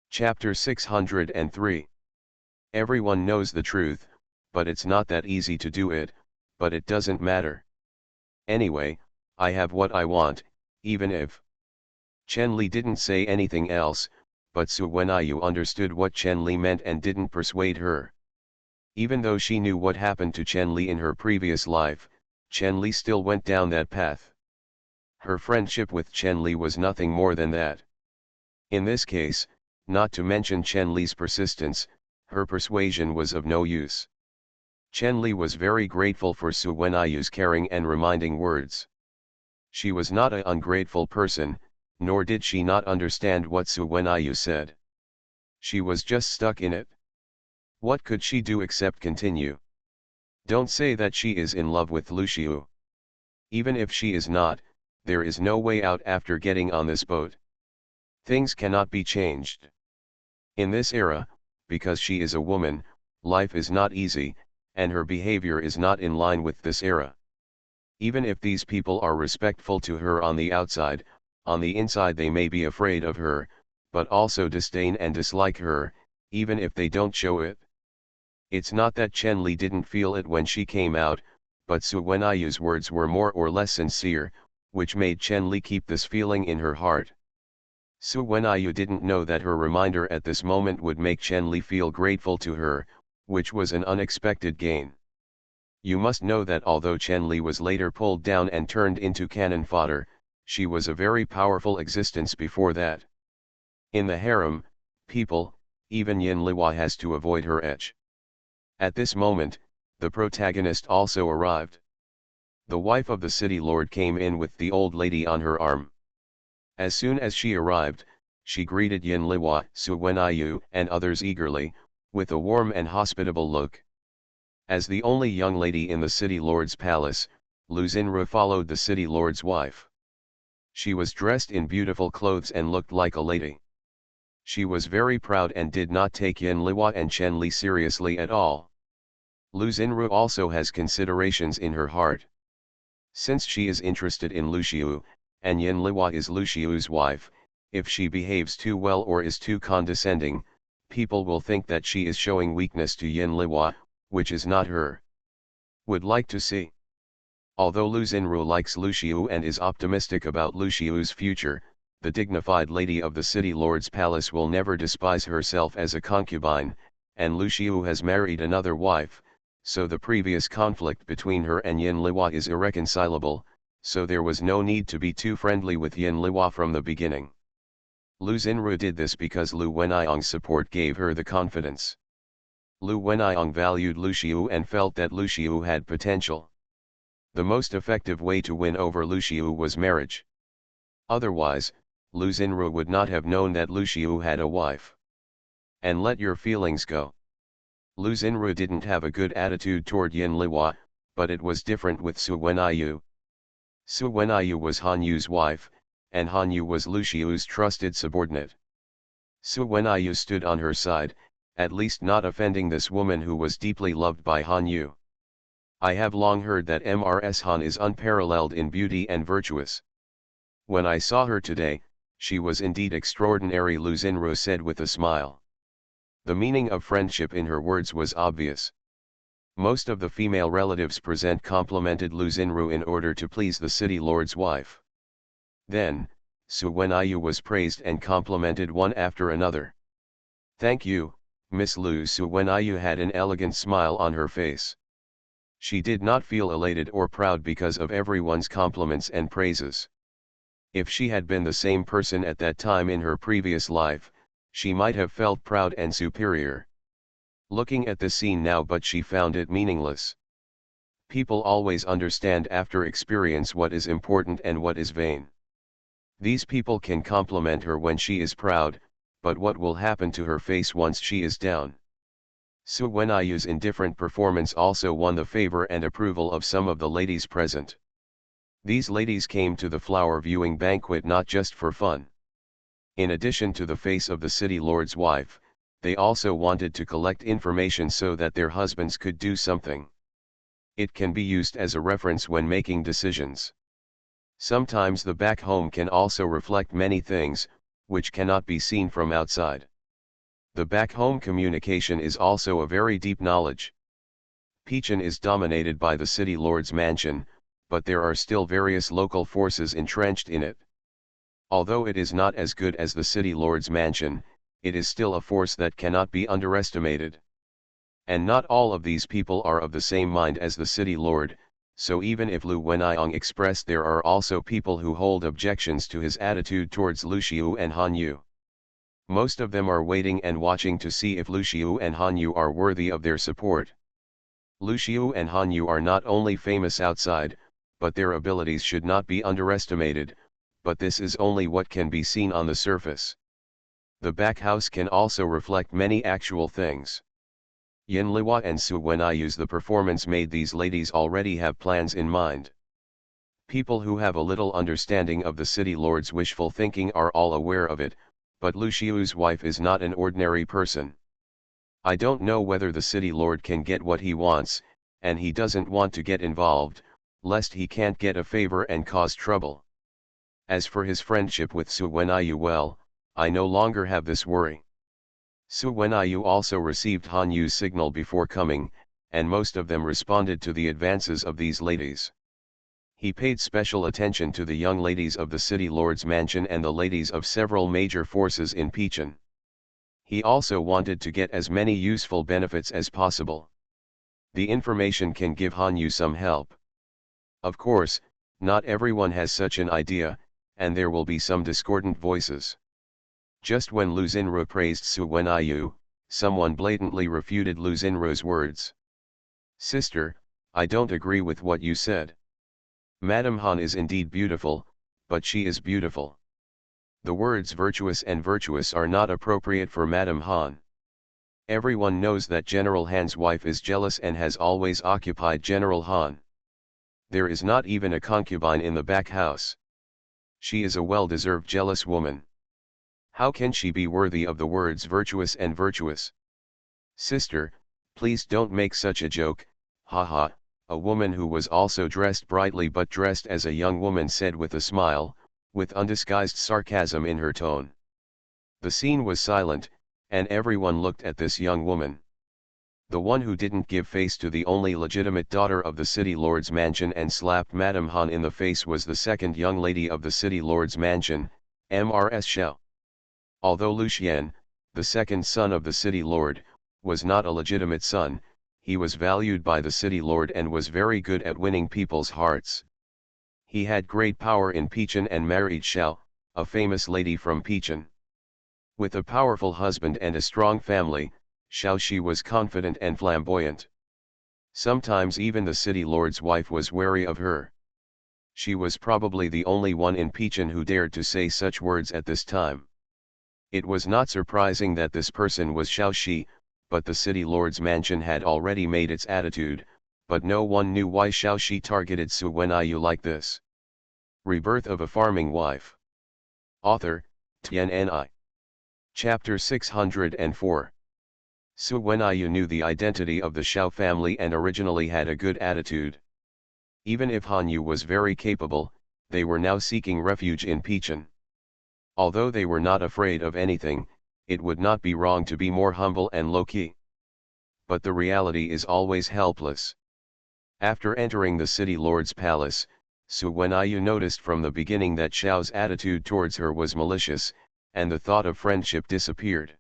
Speaker 1: Chapter 603. Everyone knows the truth, but it's not that easy to do it, but it doesn't matter. Anyway, I have what I want, even if. Chen Li didn't say anything else, but Su Wenyu understood what Chen Li meant and didn't persuade her. Even though she knew what happened to Chen Li in her previous life, Chen Li still went down that path. Her friendship with Chen Li was nothing more than that. In this case, not to mention Chen Li's persistence, her persuasion was of no use. Chen Li was very grateful for Su Wenayu's caring and reminding words. She was not an ungrateful person, nor did she not understand what Su Wenayu said. She was just stuck in it. What could she do except continue? Don't say that she is in love with Lu Xiu. Even if she is not, there is no way out after getting on this boat. Things cannot be changed. In this era, because she is a woman, life is not easy, and her behavior is not in line with this era. Even if these people are respectful to her on the outside, on the inside they may be afraid of her, but also disdain and dislike her, even if they don't show it. It's not that Chen Li didn't feel it when she came out, but Su Wenayu's words were more or less sincere, which made Chen Li keep this feeling in her heart. Su Wenayu didn't know that her reminder at this moment would make Chen Li feel grateful to her, which was an unexpected gain. You must know that although Chen Li was later pulled down and turned into cannon fodder, she was a very powerful existence before that. In the harem, people, even Yin Liwa has to avoid her edge. At this moment, the protagonist also arrived. The wife of the city lord came in with the old lady on her arm. As soon as she arrived, she greeted Yin Liwa, Su Wenayu, and others eagerly, with a warm and hospitable look. As the only young lady in the city lord's palace, Lu Xinru followed the city lord's wife. She was dressed in beautiful clothes and looked like a lady. She was very proud and did not take Yin Liwa and Chen Li seriously at all. Lu Xinru also has considerations in her heart. Since she is interested in Lu Xiu, and Yin Liwa is Lu Xiu's wife, if she behaves too well or is too condescending, people will think that she is showing weakness to Yin Liwa, which is not her. Would like to see. Although Lu Xinru likes Lu Xiu and is optimistic about Lu Xiu's future, the dignified lady of the city lord's palace will never despise herself as a concubine, and Lu Xiu has married another wife, so the previous conflict between her and Yin Liwa is irreconcilable, so there was no need to be too friendly with Yin Liwa from the beginning. Lu Xinru did this because Lu Wenyang's support gave her the confidence. Lu Wenyang valued Lu Xiu and felt that Lu Xiu had potential. The most effective way to win over Lu Xiu was marriage. Otherwise, Lu Xinru would not have known that Lu Xiu had a wife. And let your feelings go. Lu Xinru didn't have a good attitude toward Yin Liwa, but it was different with Su Wenayu. Su Wenayu was Han Yu's wife, and Han Yu was Lu Xiu's trusted subordinate. Su Wenayu stood on her side, at least not offending this woman who was deeply loved by Han Yu. I have long heard that Mrs. Han is unparalleled in beauty and virtuous. When I saw her today, she was indeed extraordinary, Lu Xinru said with a smile. The meaning of friendship in her words was obvious. Most of the female relatives present complimented Lu Xinru in order to please the city lord's wife. Then, Su Wenayu was praised and complimented one after another. Thank you, Miss Lu. Su Wenayu had an elegant smile on her face. She did not feel elated or proud because of everyone's compliments and praises. If she had been the same person at that time in her previous life, she might have felt proud and superior. Looking at the scene now, but she found it meaningless. People always understand after experience what is important and what is vain. These people can compliment her when she is proud, but what will happen to her face once she is down? Su Wenayu's indifferent performance also won the favor and approval of some of the ladies present. These ladies came to the flower viewing banquet not just for fun. In addition to the face of the city lord's wife, they also wanted to collect information so that their husbands could do something. It can be used as a reference when making decisions. Sometimes the back home can also reflect many things, which cannot be seen from outside. The back home communication is also a very deep knowledge. Peichin is dominated by the city lord's mansion, but there are still various local forces entrenched in it. Although it is not as good as the city lord's mansion, it is still a force that cannot be underestimated. And not all of these people are of the same mind as the city lord, so even if Lu Wenyang expressed, there are also people who hold objections to his attitude towards Lu Xiu and Han Yu. Most of them are waiting and watching to see if Lu Xiu and Han Yu are worthy of their support. Lu Xiu and Han Yu are not only famous outside, but their abilities should not be underestimated, but this is only what can be seen on the surface. The back house can also reflect many actual things. Yin Liwa and Su Wenayu's the performance made these ladies already have plans in mind. People who have a little understanding of the city lord's wishful thinking are all aware of it, but Lu Xiu's wife is not an ordinary person. I don't know whether the city lord can get what he wants, and he doesn't want to get involved, lest he can't get a favor and cause trouble. As for his friendship with Su Wenayu, well, I no longer have this worry. Su Wenayu also received Han Yu's signal before coming, and most of them responded to the advances of these ladies. He paid special attention to the young ladies of the city lord's mansion and the ladies of several major forces in Peichin. He also wanted to get as many useful benefits as possible. The information can give Han Yu some help. Of course, not everyone has such an idea, and there will be some discordant voices. Just when Lu Xinru praised Su Wenayu, someone blatantly refuted Lu Xinru's words. Sister, I don't agree with what you said. Madame Han is indeed beautiful, but she is beautiful. The words virtuous and virtuous are not appropriate for Madame Han. Everyone knows that General Han's wife is jealous and has always occupied General Han. There is not even a concubine in the back house. She is a well-deserved jealous woman. How can she be worthy of the words virtuous and virtuous? Sister, please don't make such a joke, haha, a woman who was also dressed brightly but dressed as a young woman said with a smile, with undisguised sarcasm in her tone. The scene was silent, and everyone looked at this young woman. The one who didn't give face to the only legitimate daughter of the city lord's mansion and slapped Madame Han in the face was the second young lady of the city lord's mansion, Mrs. Xiao. Although Lu Xian, the second son of the city lord, was not a legitimate son, he was valued by the city lord and was very good at winning people's hearts. He had great power in Peichin and married Xiao, a famous lady from Peichin. With a powerful husband and a strong family, Xiao Shi was confident and flamboyant. Sometimes even the city lord's wife was wary of her. She was probably the only one in Peichin who dared to say such words at this time. It was not surprising that this person was Xiao Shi, but the city lord's mansion had already made its attitude, but no one knew why Xiao Shi targeted Su Wenayu like this. Rebirth of a Farming Wife. Author, Tian Ni. Chapter 604. Su Wenayu knew the identity of the Xiao family and originally had a good attitude. Even if Han Yu was very capable, they were now seeking refuge in Peichin. Although they were not afraid of anything, it would not be wrong to be more humble and low-key. But the reality is always helpless. After entering the city lord's palace, Su Wenayu noticed from the beginning that Xiao's attitude towards her was malicious, and the thought of friendship disappeared.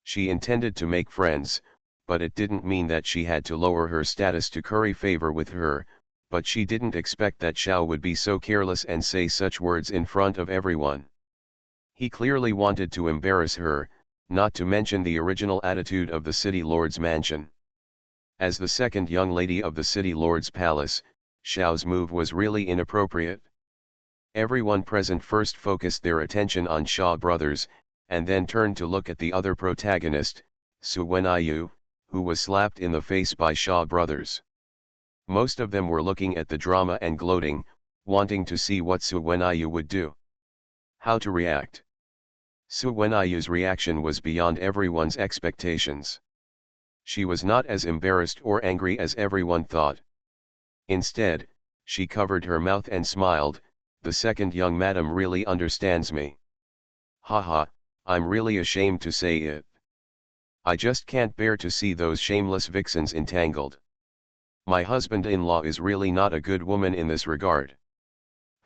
Speaker 1: She intended to make friends, but it didn't mean that she had to lower her status to curry favor with her, but she didn't expect that Xiao would be so careless and say such words in front of everyone. He clearly wanted to embarrass her, not to mention the original attitude of the city lord's mansion. As the second young lady of the city lord's palace, Xiao's move was really inappropriate. Everyone present first focused their attention on Xia brothers, and then turned to look at the other protagonist, Su Wenayu, who was slapped in the face by Xia brothers. Most of them were looking at the drama and gloating, wanting to see what Su Wenayu would do. How to react. Su Wenayu's reaction was beyond everyone's expectations. She was not as embarrassed or angry as everyone thought. Instead, she covered her mouth and smiled, "The second young madam really understands me. Haha, I'm really ashamed to say it. I just can't bear to see those shameless vixens entangled. My husband-in-law is really not a good woman in this regard.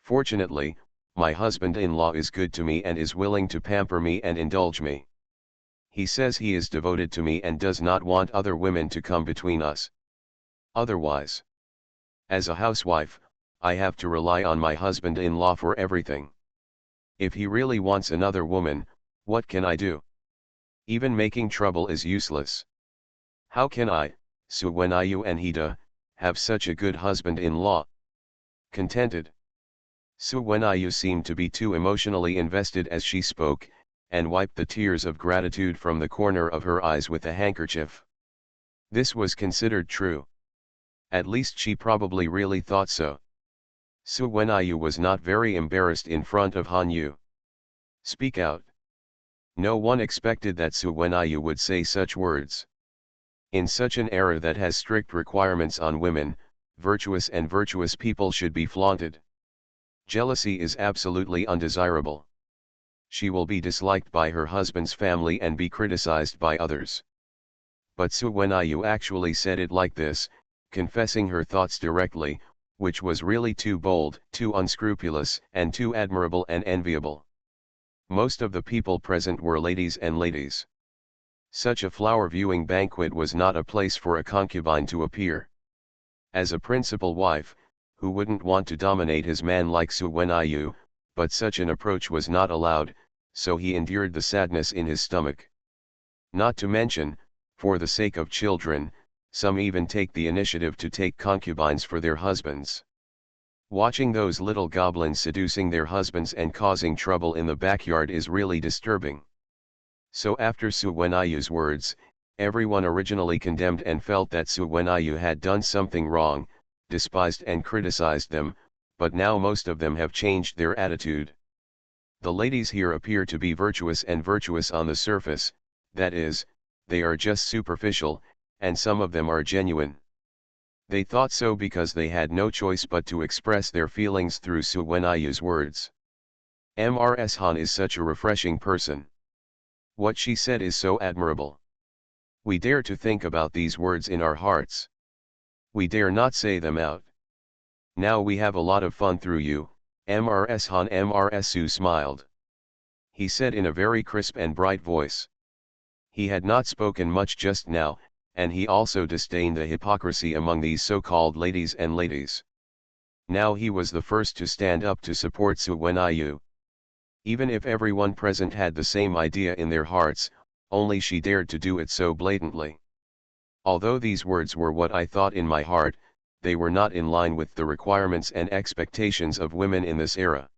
Speaker 1: Fortunately, my husband-in-law is good to me and is willing to pamper me and indulge me. He says he is devoted to me and does not want other women to come between us. Otherwise, as a housewife, I have to rely on my husband-in-law for everything. If he really wants another woman, what can I do? Even making trouble is useless. How can I, Suwenayu and Hida, have such a good husband-in-law. Contented. Suwenayu seemed to be too emotionally invested as she spoke, and wiped the tears of gratitude from the corner of her eyes with a handkerchief. This was considered true. At least she probably really thought so. Suwenayu was not very embarrassed in front of Hanyu. Speak out. No one expected that Suwenayu would say such words. In such an era that has strict requirements on women, virtuous people should be flaunted. Jealousy is absolutely undesirable. She will be disliked by her husband's family and be criticized by others. But Suwenayu actually said it like this, confessing her thoughts directly, which was really too bold, too unscrupulous, and too admirable and enviable. Most of the people present were ladies and ladies. Such a flower-viewing banquet was not a place for a concubine to appear. As a principal wife, who wouldn't want to dominate his man like Suwenayu, but such an approach was not allowed, so he endured the sadness in his stomach. Not to mention, for the sake of children, some even take the initiative to take concubines for their husbands. Watching those little goblins seducing their husbands and causing trouble in the backyard is really disturbing. So after Suwenayu's words, everyone originally condemned and felt that Suwenayu had done something wrong, despised and criticized them, but now most of them have changed their attitude. The ladies here appear to be virtuous on the surface, that is, they are just superficial, and some of them are genuine. They thought so because they had no choice but to express their feelings through Suwenayu's words. Mrs. Han is such a refreshing person. What she said is so admirable. We dare to think about these words in our hearts. We dare not say them out. Now we have a lot of fun through you, Mrs. Han. Mrs. Su smiled. He said in a very crisp and bright voice. He had not spoken much just now, and he also disdained the hypocrisy among these so-called ladies and ladies. Now he was the first to stand up to support Suwenayu. Even if everyone present had the same idea in their hearts, only she dared to do it so blatantly. Although these words were what I thought in my heart, they were not in line with the requirements and expectations of women in this era.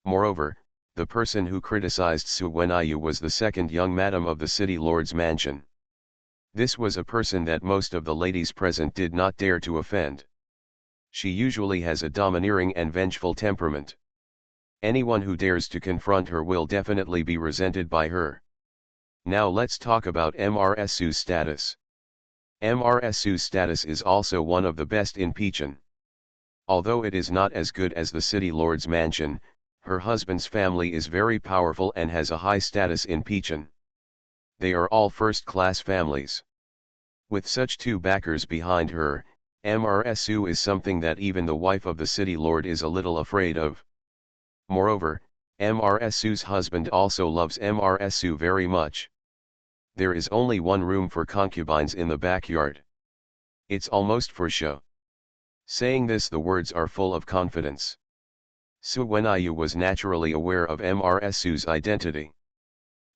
Speaker 1: Moreover, the person who criticized Suwenayu was the second young madam of the city lord's mansion. This was a person that most of the ladies present did not dare to offend. She usually has a domineering and vengeful temperament. Anyone who dares to confront her will definitely be resented by her. Now let's talk about Mrs. Su's status. Mrs. Su's status is also one of the best in Peichin. Although it is not as good as the city lord's mansion, her husband's family is very powerful and has a high status in Peichin. They are all first-class families. With such two backers behind her, Mrs. Su is something that even the wife of the city lord is a little afraid of. Moreover, Mrs. Su's husband also loves Mrs. Su very much. There is only one room for concubines in the backyard. It's almost for show. Saying this, the words are full of confidence. Suwenayu was naturally aware of Mrs. Su's identity.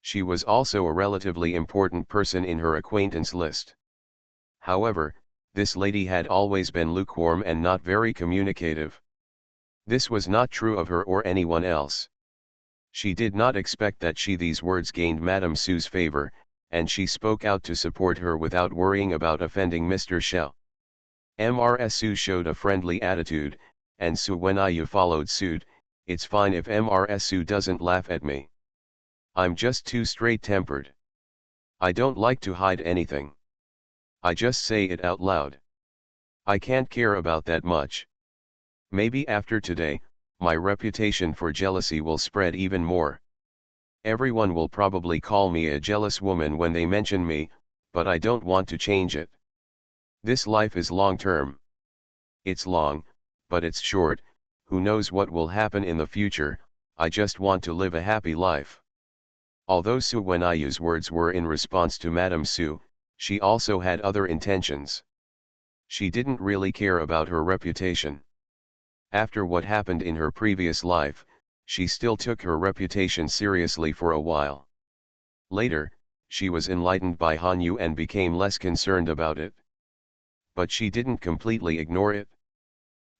Speaker 1: She was also a relatively important person in her acquaintance list. However, this lady had always been lukewarm and not very communicative. This was not true of her or anyone else. She did not expect that these words gained Madame Su's favor, and she spoke out to support her without worrying about offending Mr. Xiao. Mrs. Su showed a friendly attitude, and Suwenayu followed suit. It's fine if Mrs. Su doesn't laugh at me. I'm just too straight-tempered. I don't like to hide anything. I just say it out loud. I can't care about that much. Maybe after today, my reputation for jealousy will spread even more. Everyone will probably call me a jealous woman when they mention me, but I don't want to change it. This life is long-term. It's long, but it's short. Who knows what will happen in the future? I just want to live a happy life. Although Suwenayu's words were in response to Madame Su, she also had other intentions. She didn't really care about her reputation. After what happened in her previous life, she still took her reputation seriously for a while. Later, she was enlightened by Hanyu and became less concerned about it. but she didn't completely ignore it.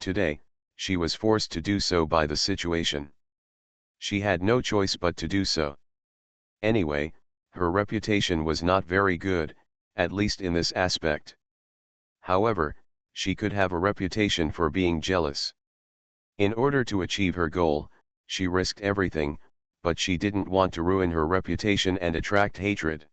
Speaker 1: Today, she was forced to do so by the situation. She had no choice but to do so. Anyway, her reputation was not very good, at least in this aspect. However, she could have a reputation for being jealous. In order to achieve her goal, she risked everything, but she didn't want to ruin her reputation and attract hatred.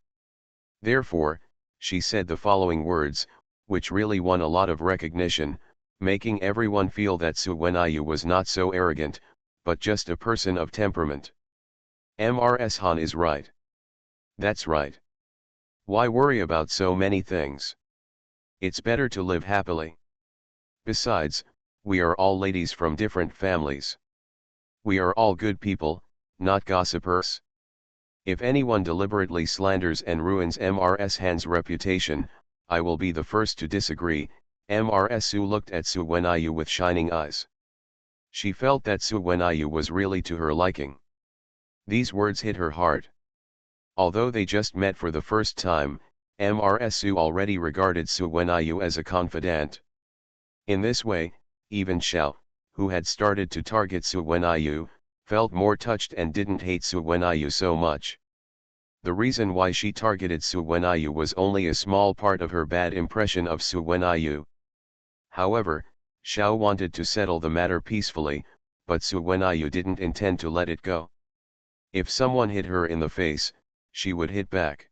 Speaker 1: Therefore, she said the following words, which really won a lot of recognition, making everyone feel that Su Wenyu was not so arrogant, but just a person of temperament. Mrs. Han is right. That's right. Why worry about so many things? It's better to live happily. Besides, we are all ladies from different families. We are all good people, not gossipers. If anyone deliberately slanders and ruins Mrs. Han's reputation, I will be the first to disagree. Mrs. Su looked at Su Wenyu with shining eyes. She felt that Su Wenyu was really to her liking. These words hit her heart. Although they just met for the first time, Mrs. Su already regarded Su Wenyu as a confidant. In this way, even Xiao, who had started to target Su Wenyu, felt more touched and didn't hate Su Wenyu so much. The reason why she targeted Su Wenyu was only a small part of her bad impression of Su Wenyu. However, Xiao wanted to settle the matter peacefully, but Su Wenyu didn't intend to let it go. If someone hit her in the face, she would hit back.